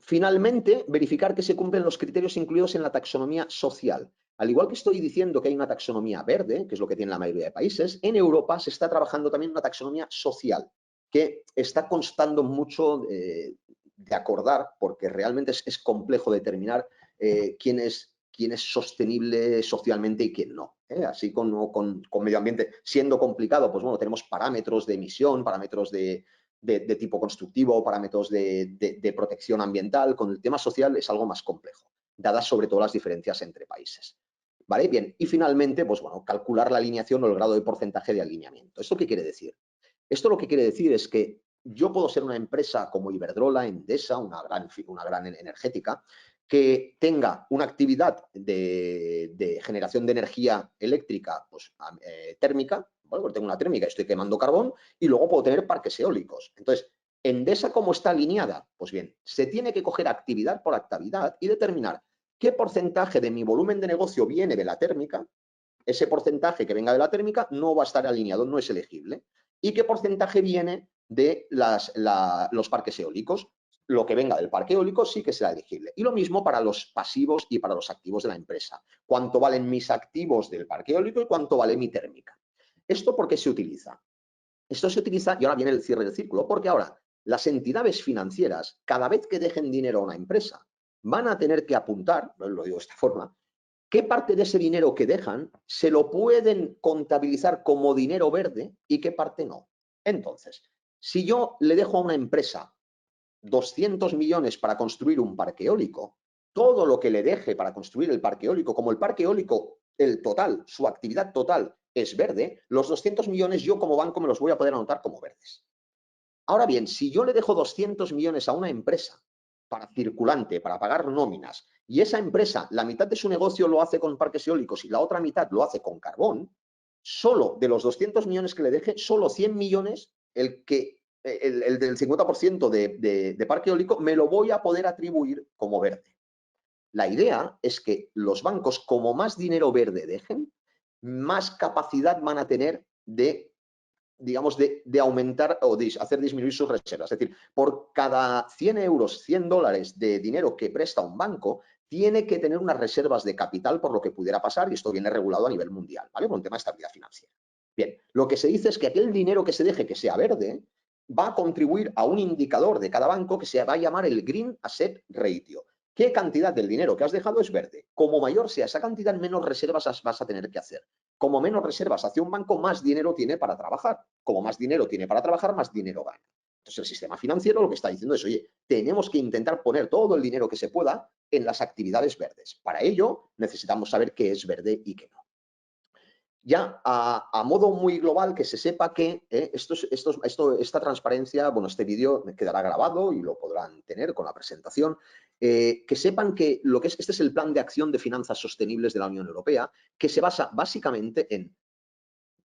Finalmente, verificar que se cumplen los criterios incluidos en la taxonomía social. Al igual que estoy diciendo que hay una taxonomía verde, que es lo que tiene la mayoría de países, en Europa se está trabajando también una taxonomía social, que está costando mucho de acordar, porque realmente es complejo determinar quién es sostenible socialmente y quién no. Así con medio ambiente siendo complicado, pues bueno, tenemos parámetros de emisión, parámetros de tipo constructivo, parámetros de protección ambiental. Con el tema social es algo más complejo, dadas sobre todo las diferencias entre países. ¿vale? Bien, y finalmente, pues bueno, calcular la alineación o el grado de porcentaje de alineamiento. ¿Esto qué quiere decir? Esto lo que quiere decir es que yo puedo ser una empresa como Iberdrola, Endesa, una gran energética, que tenga una actividad de generación de energía eléctrica pues, térmica, ¿vale? Porque tengo una térmica, estoy quemando carbón, y luego puedo tener parques eólicos. Entonces, Endesa, ¿cómo está alineada? Pues bien, se tiene que coger actividad por actividad y determinar qué porcentaje de mi volumen de negocio viene de la térmica. Ese porcentaje que venga de la térmica no va a estar alineado, no es elegible. ¿Y qué porcentaje viene de los parques eólicos? Lo que venga del parque eólico sí que será elegible. Y lo mismo para los pasivos y para los activos de la empresa. ¿Cuánto valen mis activos del parque eólico y cuánto vale mi térmica? ¿Esto por qué se utiliza? Esto se utiliza, y ahora viene el cierre del círculo, porque ahora las entidades financieras, cada vez que dejen dinero a una empresa, van a tener que apuntar, lo digo de esta forma, qué parte de ese dinero que dejan se lo pueden contabilizar como dinero verde y qué parte no. Entonces, si yo le dejo a una empresa 200 millones para construir un parque eólico, todo lo que le deje para construir el parque eólico, como el parque eólico, el total, su actividad total es verde, los 200 millones yo como banco me los voy a poder anotar como verdes. Ahora bien, si yo le dejo 200 millones a una empresa para circulante, para pagar nóminas, y esa empresa, la mitad de su negocio lo hace con parques eólicos y la otra mitad lo hace con carbón, solo de los 200 millones que le deje, solo 100 millones, el del 50% de parque eólico, me lo voy a poder atribuir como verde. La idea es que los bancos, como más dinero verde dejen, más capacidad van a tener de, digamos, de aumentar o de hacer disminuir sus reservas. Es decir, por cada 100 euros, 100 dólares de dinero que presta un banco, tiene que tener unas reservas de capital por lo que pudiera pasar, y esto viene regulado a nivel mundial, ¿vale? Por un tema de estabilidad financiera. Bien, lo que se dice es que aquel dinero que se deje que sea verde va a contribuir a un indicador de cada banco que se va a llamar el Green Asset Ratio. ¿Qué cantidad del dinero que has dejado es verde? Como mayor sea esa cantidad, menos reservas vas a tener que hacer. Como menos reservas hace un banco, más dinero tiene para trabajar. Como más dinero tiene para trabajar, más dinero gana. Entonces el sistema financiero lo que está diciendo es, oye, tenemos que intentar poner todo el dinero que se pueda en las actividades verdes. Para ello necesitamos saber qué es verde y qué no. Ya a modo muy global, que se sepa que esta transparencia, bueno, este vídeo quedará grabado y lo podrán tener con la presentación, que sepan que este es el plan de acción de finanzas sostenibles de la Unión Europea, que se basa básicamente en,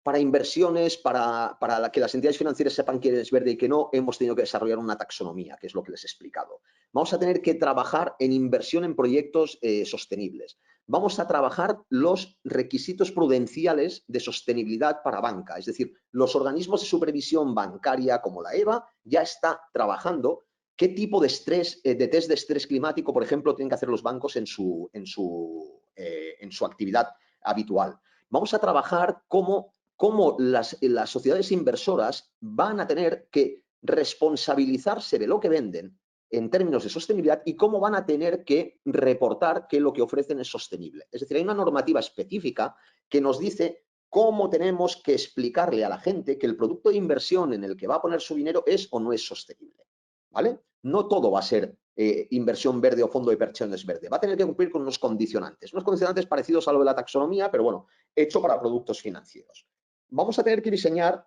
para inversiones, para que las entidades financieras sepan qué es verde y qué no, hemos tenido que desarrollar una taxonomía, que es lo que les he explicado. Vamos a tener que trabajar en inversión en proyectos sostenibles. Vamos a trabajar los requisitos prudenciales de sostenibilidad para banca. Es decir, los organismos de supervisión bancaria como la EBA ya está trabajando qué tipo de test de estrés climático, por ejemplo, tienen que hacer los bancos en su actividad habitual. Vamos a trabajar cómo las sociedades inversoras van a tener que responsabilizarse de lo que venden en términos de sostenibilidad y cómo van a tener que reportar que lo que ofrecen es sostenible. Es decir, hay una normativa específica que nos dice cómo tenemos que explicarle a la gente que el producto de inversión en el que va a poner su dinero es o no es sostenible, ¿vale? No todo va a ser inversión verde o fondo de inversiones verde. Va a tener que cumplir con unos condicionantes parecidos a lo de la taxonomía, pero bueno, hecho para productos financieros. Vamos a tener que diseñar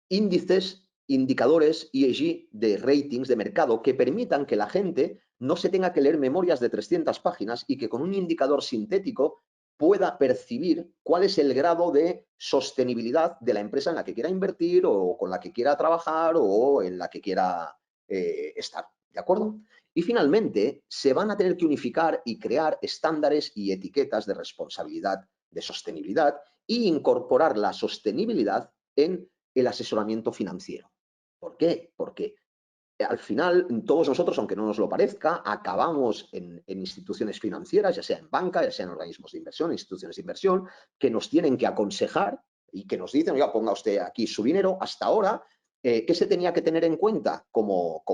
índices, indicadores ESG de ratings de mercado que permitan que la gente no se tenga que leer memorias de 300 páginas y que con un indicador sintético pueda percibir cuál es el grado de sostenibilidad de la empresa en la que quiera invertir o con la que quiera trabajar o en la que quiera estar. ¿De acuerdo? Y finalmente, se van a tener que unificar y crear estándares y etiquetas de responsabilidad, de sostenibilidad, e incorporar la sostenibilidad en el asesoramiento financiero. ¿Por qué? Porque al final todos nosotros, aunque no nos lo parezca, acabamos en instituciones financieras, ya sea en banca, ya sea en organismos de inversión, instituciones de inversión, que nos tienen que aconsejar y que nos dicen, oiga, ponga usted aquí su dinero. Hasta ahora, ¿qué se tenía que tener en cuenta como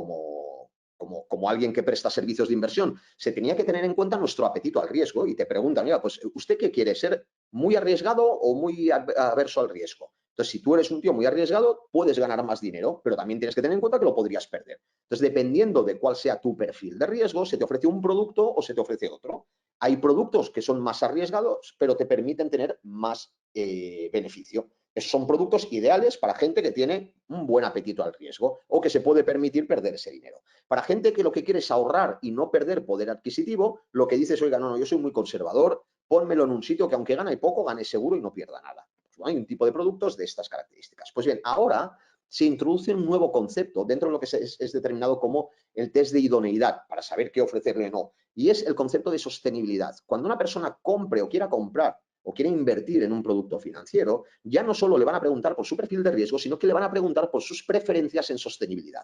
alguien que presta servicios de inversión? Se tenía que tener en cuenta nuestro apetito al riesgo y te preguntan, mira, pues ¿usted qué quiere? ¿Ser muy arriesgado o muy averso al riesgo? Entonces, si tú eres un tío muy arriesgado, puedes ganar más dinero, pero también tienes que tener en cuenta que lo podrías perder. Entonces, dependiendo de cuál sea tu perfil de riesgo, se te ofrece un producto o se te ofrece otro. Hay productos que son más arriesgados, pero te permiten tener más beneficio. Esos son productos ideales para gente que tiene un buen apetito al riesgo o que se puede permitir perder ese dinero. Para gente que lo que quiere es ahorrar y no perder poder adquisitivo, lo que dices, oiga, no, yo soy muy conservador, pónmelo en un sitio que aunque gane poco, gane seguro y no pierda nada. Pues hay un tipo de productos de estas características. Pues bien, ahora se introduce un nuevo concepto dentro de lo que es determinado como el test de idoneidad para saber qué ofrecerle o no. Y es el concepto de sostenibilidad. Cuando una persona compre o quiera comprar o quiere invertir en un producto financiero, ya no solo le van a preguntar por su perfil de riesgo, sino que le van a preguntar por sus preferencias en sostenibilidad.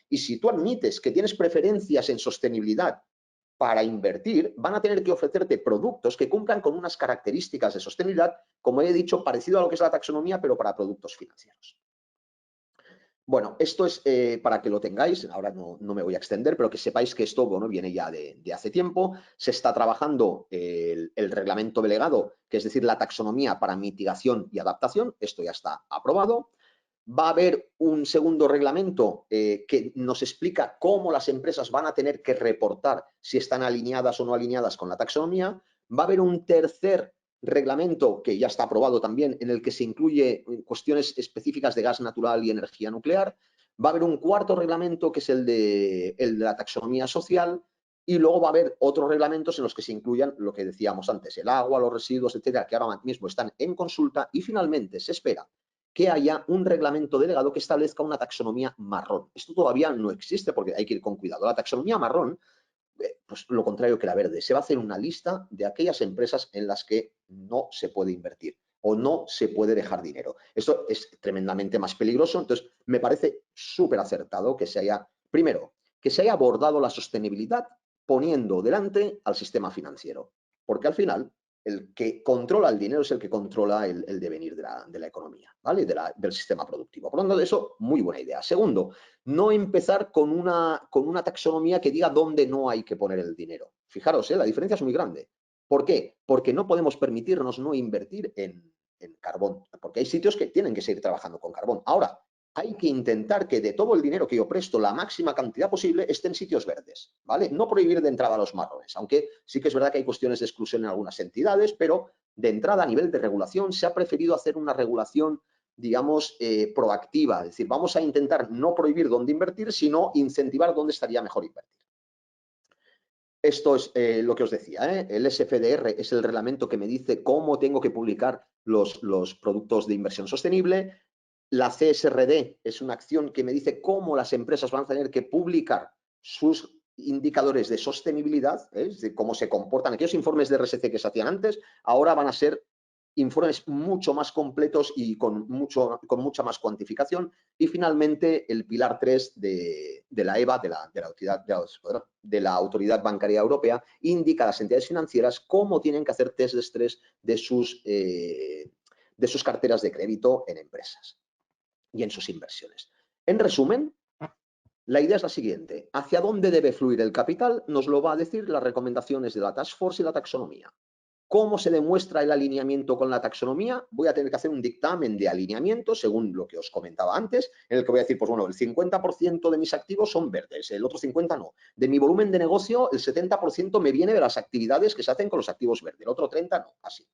Y si tú admites que tienes preferencias en sostenibilidad para invertir, van a tener que ofrecerte productos que cumplan con unas características de sostenibilidad, como he dicho, parecido a lo que es la taxonomía, pero para productos financieros. Bueno, esto es para que lo tengáis, ahora no me voy a extender, pero que sepáis que esto viene ya de hace tiempo. Se está trabajando el reglamento delegado, que es decir, la taxonomía para mitigación y adaptación, esto ya está aprobado. Va a haber un segundo reglamento que nos explica cómo las empresas van a tener que reportar si están alineadas o no alineadas con la taxonomía. Va a haber un tercer reglamento que ya está aprobado también, en el que se incluye cuestiones específicas de gas natural y energía nuclear. Va a haber un cuarto reglamento que es el de la taxonomía social. Y luego va a haber otros reglamentos en los que se incluyan lo que decíamos antes, el agua, los residuos, etcétera, que ahora mismo están en consulta. Y finalmente se espera que haya un reglamento delegado que establezca una taxonomía marrón. Esto todavía no existe porque hay que ir con cuidado. La taxonomía marrón, pues lo contrario que la verde, se va a hacer una lista de aquellas empresas en las que no se puede invertir o no se puede dejar dinero. Esto es tremendamente más peligroso, entonces me parece súper acertado que se haya, primero, que se haya abordado la sostenibilidad poniendo delante al sistema financiero, porque al final el que controla el dinero es el que controla el devenir de la economía, ¿vale? Del sistema productivo. Por lo tanto, eso, muy buena idea. Segundo, no empezar con una taxonomía que diga dónde no hay que poner el dinero. Fijaros, la diferencia es muy grande. ¿Por qué? Porque no podemos permitirnos no invertir en carbón, porque hay sitios que tienen que seguir trabajando con carbón. Ahora, hay que intentar que de todo el dinero que yo presto, la máxima cantidad posible esté en sitios verdes, ¿vale? No prohibir de entrada a los marrones, aunque sí que es verdad que hay cuestiones de exclusión en algunas entidades, pero de entrada a nivel de regulación se ha preferido hacer una regulación, digamos, proactiva. Es decir, vamos a intentar no prohibir dónde invertir, sino incentivar dónde estaría mejor invertir. Esto es lo que os decía, el SFDR es el reglamento que me dice cómo tengo que publicar los productos de inversión sostenible. La CSRD es una acción que me dice cómo las empresas van a tener que publicar sus indicadores de sostenibilidad, de cómo se comportan. Aquellos informes de RSC que se hacían antes, ahora van a ser informes mucho más completos y con mucha más cuantificación. Y finalmente, el pilar 3 de la EBA, de la Autoridad Bancaria Europea, indica a las entidades financieras cómo tienen que hacer test de estrés de sus carteras de crédito en empresas y en sus inversiones. En resumen, la idea es la siguiente. ¿Hacia dónde debe fluir el capital? Nos lo va a decir las recomendaciones de la Task Force y la taxonomía. ¿Cómo se demuestra el alineamiento con la taxonomía? Voy a tener que hacer un dictamen de alineamiento, según lo que os comentaba antes, en el que voy a decir, pues bueno, el 50% de mis activos son verdes, el otro 50% no. De mi volumen de negocio, el 70% me viene de las actividades que se hacen con los activos verdes, el otro 30% no, así.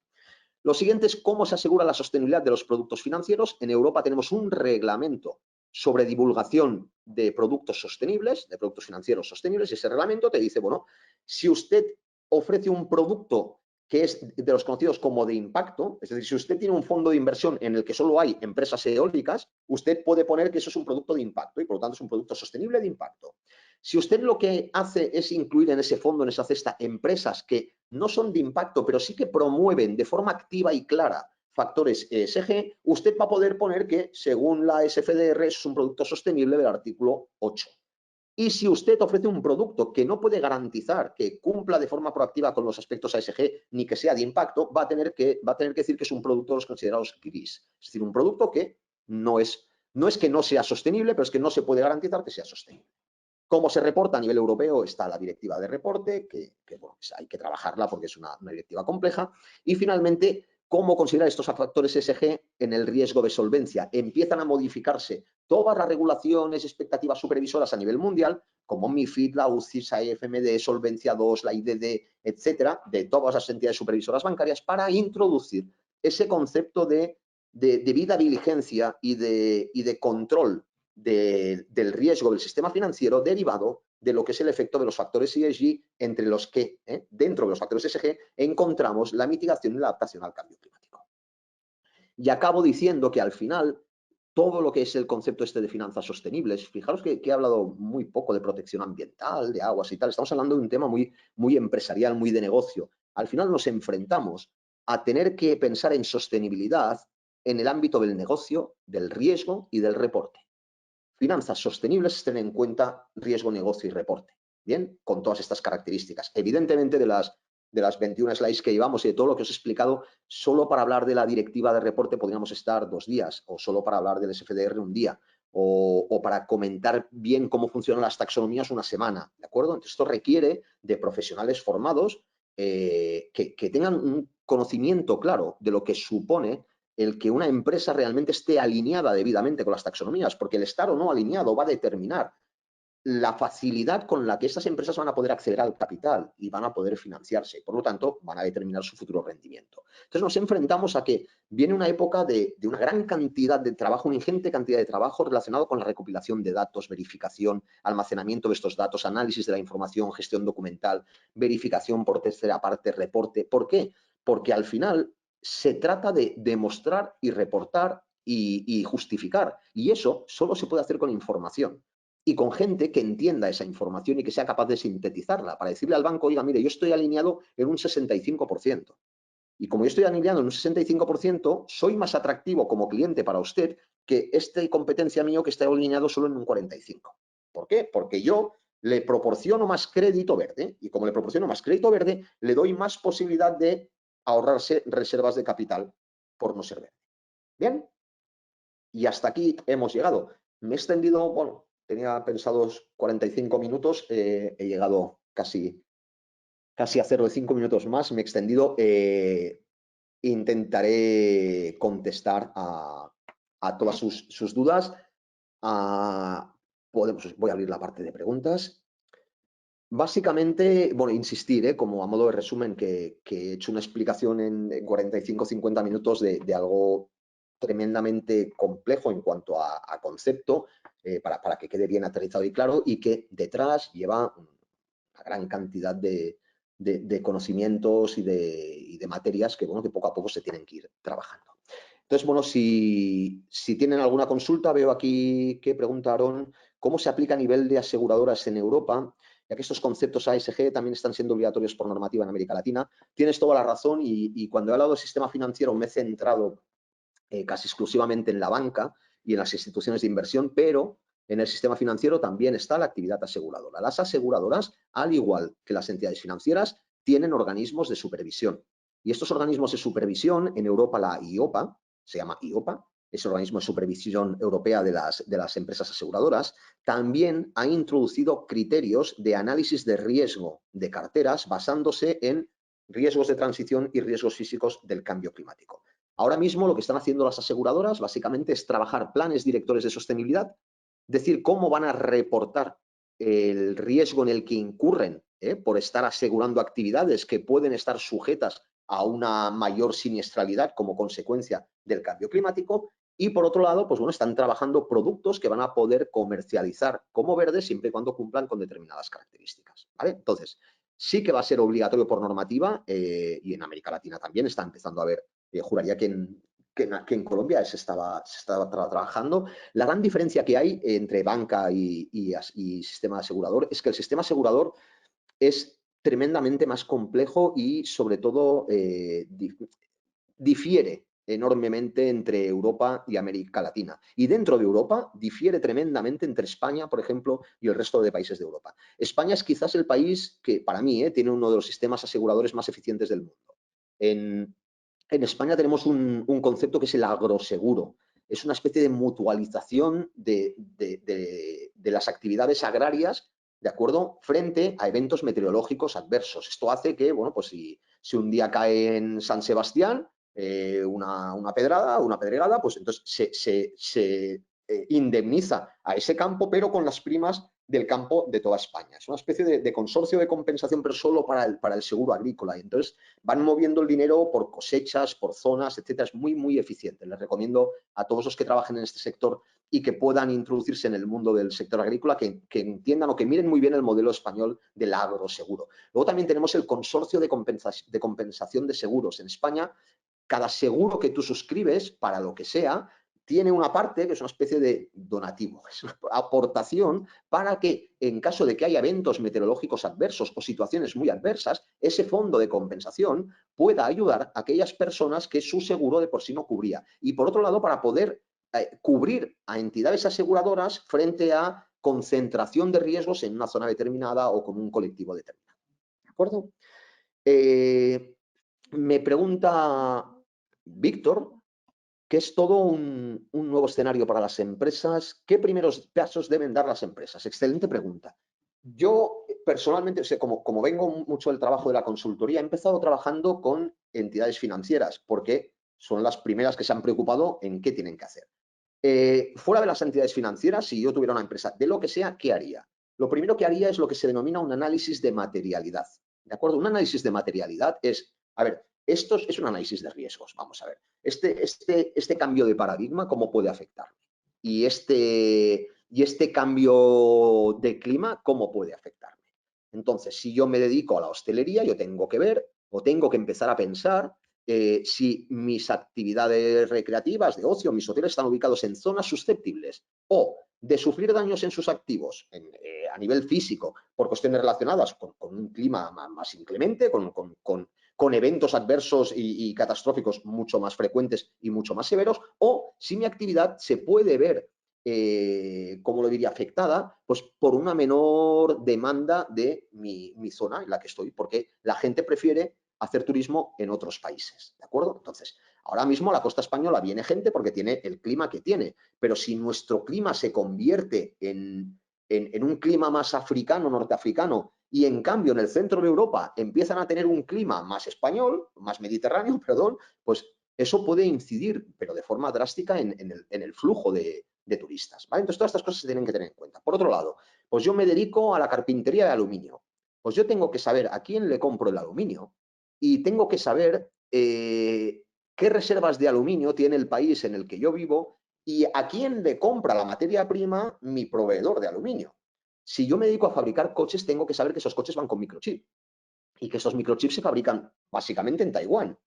Lo siguiente es cómo se asegura la sostenibilidad de los productos financieros. En Europa tenemos un reglamento sobre divulgación de productos sostenibles, de productos financieros sostenibles, y ese reglamento te dice, bueno, si usted ofrece un producto que es de los conocidos como de impacto, es decir, si usted tiene un fondo de inversión en el que solo hay empresas eólicas, usted puede poner que eso es un producto de impacto y por lo tanto es un producto sostenible de impacto. Si usted lo que hace es incluir en ese fondo, en esa cesta, empresas que no son de impacto, pero sí que promueven de forma activa y clara factores ESG, usted va a poder poner que, según la SFDR, es un producto sostenible del artículo 8. Y si usted ofrece un producto que no puede garantizar que cumpla de forma proactiva con los aspectos ESG ni que sea de impacto, va a tener que decir que es un producto de los considerados gris. Es decir, un producto que no es que no sea sostenible, pero es que no se puede garantizar que sea sostenible. ¿Cómo se reporta a nivel europeo? Está la directiva de reporte, que bueno, pues hay que trabajarla porque es una directiva compleja. Y finalmente, ¿cómo considerar estos factores ESG en el riesgo de solvencia? Empiezan a modificarse todas las regulaciones, expectativas supervisoras a nivel mundial como MiFID, la UCITS, la IFMD, Solvencia II, la IDD, etcétera, de todas las entidades supervisoras bancarias, para introducir ese concepto de debida diligencia y de control del riesgo del sistema financiero derivado de lo que es el efecto de los factores ESG, entre los que, dentro de los factores ESG, encontramos la mitigación y la adaptación al cambio climático. Y acabo diciendo que al final, todo lo que es el concepto este de finanzas sostenibles, fijaros que he hablado muy poco de protección ambiental, de aguas y tal, estamos hablando de un tema muy empresarial, muy de negocio. Al final nos enfrentamos a tener que pensar en sostenibilidad en el ámbito del negocio, del riesgo y del reporte. Finanzas sostenibles es tener en cuenta riesgo, negocio y reporte. Bien, con todas estas características. Evidentemente, de las 21 slides que llevamos y de todo lo que os he explicado, solo para hablar de la directiva de reporte podríamos estar 2 días, o solo para hablar del SFDR un día, o para comentar bien cómo funcionan las taxonomías una semana, ¿de acuerdo? Entonces, esto requiere de profesionales formados que tengan un conocimiento claro de lo que supone el que una empresa realmente esté alineada debidamente con las taxonomías, porque el estar o no alineado va a determinar la facilidad con la que estas empresas van a poder acceder al capital y van a poder financiarse. Por lo tanto, van a determinar su futuro rendimiento. Entonces, nos enfrentamos a que viene una época de una gran cantidad de trabajo, una ingente cantidad de trabajo relacionado con la recopilación de datos, verificación, almacenamiento de estos datos, análisis de la información, gestión documental, verificación por tercera parte, reporte. ¿Por qué? Porque al final se trata de demostrar y reportar y justificar. Y eso solo se puede hacer con información y con gente que entienda esa información y que sea capaz de sintetizarla para decirle al banco, oiga, mire, yo estoy alineado en un 65%. Y como yo estoy alineado en un 65%, soy más atractivo como cliente para usted que esta competencia mío que está alineado solo en un 45%. ¿Por qué? Porque yo le proporciono más crédito verde y como le proporciono más crédito verde, le doy más posibilidad de ahorrarse reservas de capital por no ser verde. ¿Bien? Y hasta aquí hemos llegado. Me he extendido, bueno, tenía pensados 45 minutos, he llegado casi a 0,5 minutos más, me he extendido. Intentaré contestar a todas sus dudas. Voy a abrir la parte de preguntas. Básicamente, bueno, insistir, como a modo de resumen, que he hecho una explicación en 45-50 minutos de algo tremendamente complejo en cuanto a concepto, para que quede bien aterrizado y claro, y que detrás lleva una gran cantidad de conocimientos y de materias que, bueno, que poco a poco se tienen que ir trabajando. Entonces, bueno, si tienen alguna consulta, veo aquí que preguntaron cómo se aplica a nivel de aseguradoras en Europa, ya que estos conceptos ASG también están siendo obligatorios por normativa en América Latina. Tienes toda la razón y cuando he hablado del sistema financiero me he centrado casi exclusivamente en la banca y en las instituciones de inversión, pero en el sistema financiero también está la actividad aseguradora. Las aseguradoras, al igual que las entidades financieras, tienen organismos de supervisión. Y estos organismos de supervisión, en Europa la IOPA, se llama IOPA, es el organismo de supervisión europea de las empresas aseguradoras, también ha introducido criterios de análisis de riesgo de carteras basándose en riesgos de transición y riesgos físicos del cambio climático. Ahora mismo lo que están haciendo las aseguradoras básicamente es trabajar planes directores de sostenibilidad, decir cómo van a reportar el riesgo en el que incurren por estar asegurando actividades que pueden estar sujetas a una mayor siniestralidad como consecuencia del cambio climático. Y por otro lado, pues bueno, están trabajando productos que van a poder comercializar como verdes siempre y cuando cumplan con determinadas características, ¿vale? Entonces, sí que va a ser obligatorio por normativa y en América Latina también está empezando a haber, juraría que en Colombia se estaba trabajando. La gran diferencia que hay entre banca y sistema asegurador es que el sistema asegurador es tremendamente más complejo y sobre todo difiere enormemente entre Europa y América Latina. Y dentro de Europa difiere tremendamente entre España, por ejemplo, y el resto de países de Europa. España es quizás el país que, para mí, tiene uno de los sistemas aseguradores más eficientes del mundo. En España tenemos un concepto que es el agroseguro. Es una especie de mutualización de las actividades agrarias, ¿de acuerdo?, frente a eventos meteorológicos adversos. Esto hace que, bueno, pues si un día cae en San Sebastián una pedrada, una pedregada, pues entonces se indemniza a ese campo, pero con las primas del campo de toda España. Es una especie de consorcio de compensación, pero solo para el seguro agrícola. Y entonces van moviendo el dinero por cosechas, por zonas, etcétera. Es muy, muy eficiente. Les recomiendo a todos los que trabajen en este sector y que puedan introducirse en el mundo del sector agrícola, que entiendan o que miren muy bien el modelo español del agroseguro. Luego también tenemos el consorcio de compensación de seguros. En España, cada seguro que tú suscribes, para lo que sea, tiene una parte que es una especie de donativo, es una aportación para que en caso de que haya eventos meteorológicos adversos o situaciones muy adversas, ese fondo de compensación pueda ayudar a aquellas personas que su seguro de por sí no cubría. Y por otro lado, para poder cubrir a entidades aseguradoras frente a concentración de riesgos en una zona determinada o con un colectivo determinado. ¿De acuerdo? Me pregunta Víctor, que es todo un nuevo escenario para las empresas. ¿Qué primeros pasos deben dar las empresas? Excelente pregunta. Yo personalmente, o sea, como vengo mucho del trabajo de la consultoría, he empezado trabajando con entidades financieras porque son las primeras que se han preocupado en qué tienen que hacer. Fuera de las entidades financieras, si yo tuviera una empresa de lo que sea, ¿qué haría? Lo primero que haría es lo que se denomina un análisis de materialidad. ¿De acuerdo? Un análisis de materialidad es, a ver, esto es un análisis de riesgos. Vamos a ver, este cambio de paradigma, ¿cómo puede afectarme? Y este cambio de clima, ¿cómo puede afectarme? Entonces, si yo me dedico a la hostelería, yo tengo que ver o tengo que empezar a pensar si mis actividades recreativas de ocio, mis hoteles están ubicados en zonas susceptibles o de sufrir daños en sus activos a nivel físico por cuestiones relacionadas con un clima más inclemente, con eventos adversos y catastróficos mucho más frecuentes y mucho más severos, o si mi actividad se puede ver, ¿cómo lo diría?, afectada pues por una menor demanda de mi zona en la que estoy, porque la gente prefiere hacer turismo en otros países, ¿de acuerdo? Entonces, ahora mismo a la costa española viene gente porque tiene el clima que tiene, pero si nuestro clima se convierte en un clima más africano, norteafricano, y en cambio en el centro de Europa empiezan a tener un clima más español, más mediterráneo, perdón, pues eso puede incidir, pero de forma drástica, en el flujo de turistas, ¿vale? Entonces, todas estas cosas se tienen que tener en cuenta. Por otro lado, pues yo me dedico a la carpintería de aluminio. Pues yo tengo que saber a quién le compro el aluminio y tengo que saber qué reservas de aluminio tiene el país en el que yo vivo y a quién le compra la materia prima mi proveedor de aluminio. Si yo me dedico a fabricar coches, tengo que saber que esos coches van con microchip y que esos microchips se fabrican básicamente en Taiwán.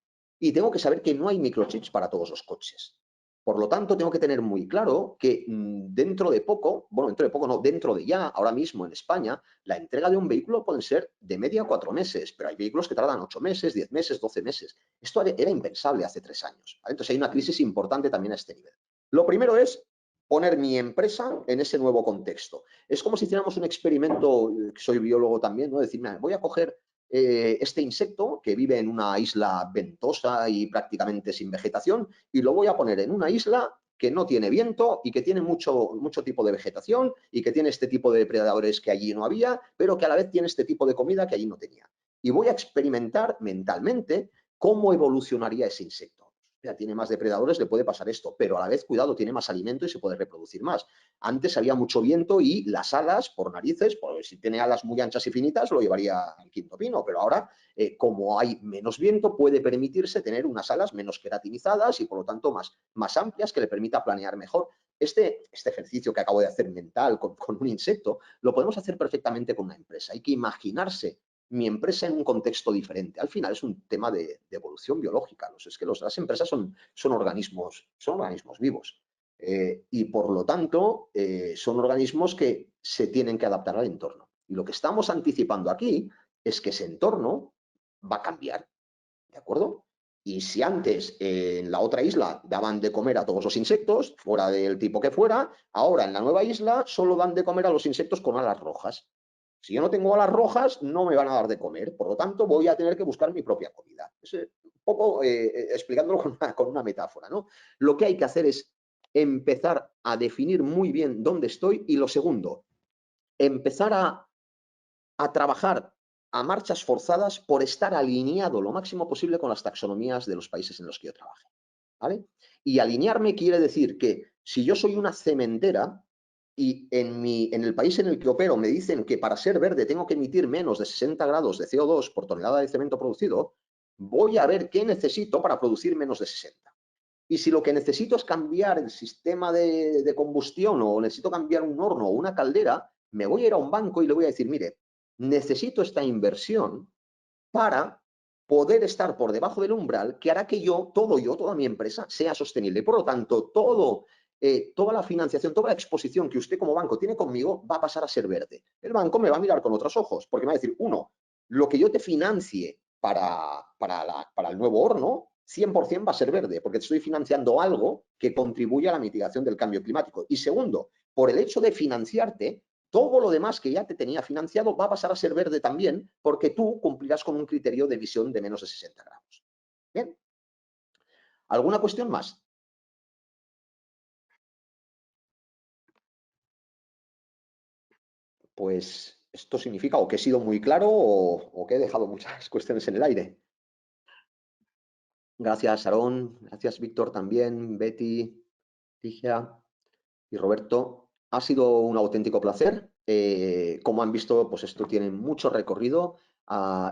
Y tengo que saber que no hay microchips para todos los coches. Por lo tanto, tengo que tener muy claro que dentro de poco, bueno, dentro de poco no, dentro de ya, ahora mismo en España, la entrega de un vehículo puede ser de media 4 meses, pero hay vehículos que tardan 8 meses, 10 meses, 12 meses. Esto era impensable hace 3 años, ¿vale? Entonces hay una crisis importante también a este nivel. Lo primero es poner mi empresa en ese nuevo contexto. Es como si hiciéramos un experimento, soy biólogo también, ¿no? Decir, mira, voy a coger este insecto que vive en una isla ventosa y prácticamente sin vegetación y lo voy a poner en una isla que no tiene viento y que tiene mucho tipo de vegetación y que tiene este tipo de depredadores que allí no había, pero que a la vez tiene este tipo de comida que allí no tenía. Y voy a experimentar mentalmente cómo evolucionaría ese insecto. Ya tiene más depredadores, le puede pasar esto, pero a la vez, cuidado, tiene más alimento y se puede reproducir más. Antes había mucho viento y las alas, por narices, pues si tiene alas muy anchas y finitas, lo llevaría al quinto pino, pero ahora, como hay menos viento, puede permitirse tener unas alas menos queratinizadas y, por lo tanto, más amplias, que le permita planear mejor. Este ejercicio que acabo de hacer mental con un insecto, lo podemos hacer perfectamente con una empresa. Hay que imaginarse mi empresa en un contexto diferente. Al final es un tema de evolución biológica. Es que las empresas son organismos vivos. Y por lo tanto son organismos que se tienen que adaptar al entorno. Y lo que estamos anticipando aquí es que ese entorno va a cambiar, ¿de acuerdo? Y si antes en la otra isla daban de comer a todos los insectos, fuera del tipo que fuera, ahora en la nueva isla solo dan de comer a los insectos con alas rojas. Si yo no tengo alas rojas, no me van a dar de comer. Por lo tanto, voy a tener que buscar mi propia comida. Es un poco explicándolo con una metáfora, ¿no? Lo que hay que hacer es empezar a definir muy bien dónde estoy y lo segundo, empezar a trabajar a marchas forzadas por estar alineado lo máximo posible con las taxonomías de los países en los que yo trabaje, ¿vale? Y alinearme quiere decir que si yo soy una cementera, y en el país en el que opero me dicen que para ser verde tengo que emitir menos de 60 grados de CO2 por tonelada de cemento producido, voy a ver qué necesito para producir menos de 60. Y si lo que necesito es cambiar el sistema de combustión o necesito cambiar un horno o una caldera, me voy a ir a un banco y le voy a decir, mire, necesito esta inversión para poder estar por debajo del umbral que hará que toda mi empresa sea sostenible. Por lo tanto, toda la financiación, toda la exposición que usted como banco tiene conmigo va a pasar a ser verde. El banco me va a mirar con otros ojos, porque me va a decir, uno, lo que yo te financie para el nuevo horno, 100% va a ser verde, porque te estoy financiando algo que contribuye a la mitigación del cambio climático. Y segundo, por el hecho de financiarte, todo lo demás que ya te tenía financiado va a pasar a ser verde también, porque tú cumplirás con un criterio de emisión de menos de 60 grados. Bien. ¿Alguna cuestión más? Pues esto significa o que he sido muy claro o que he dejado muchas cuestiones en el aire. Gracias, Aarón. Gracias, Víctor, también, Betty, Ligia y Roberto. Ha sido un auténtico placer. Como han visto, pues esto tiene mucho recorrido.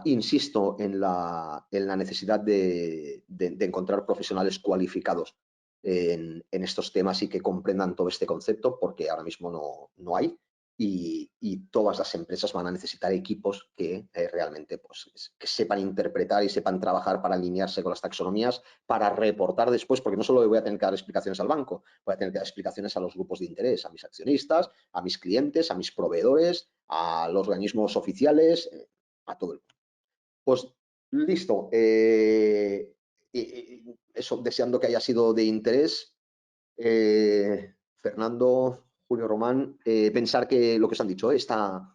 Insisto en la necesidad de encontrar profesionales cualificados en estos temas y que comprendan todo este concepto, porque ahora mismo no hay. Y todas las empresas van a necesitar equipos que realmente pues, que sepan interpretar y sepan trabajar para alinearse con las taxonomías, para reportar después, porque no solo le voy a tener que dar explicaciones al banco, voy a tener que dar explicaciones a los grupos de interés, a mis accionistas, a mis clientes, a mis proveedores, a los organismos oficiales, a todo el mundo. Pues listo. Eso, deseando que haya sido de interés. Fernando, Julio Román, pensar que lo que os han dicho, esta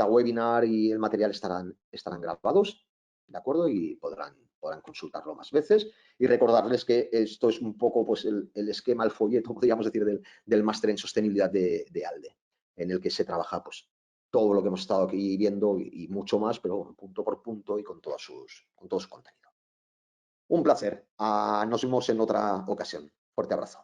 webinar y el material estarán grabados, ¿de acuerdo? Y podrán consultarlo más veces. Y recordarles que esto es un poco pues, el esquema, el folleto, podríamos decir, del máster en sostenibilidad de ALDE, en el que se trabaja pues, todo lo que hemos estado aquí viendo y mucho más, pero punto por punto y con todo su contenido. Un placer. Nos vemos en otra ocasión. Fuerte abrazo.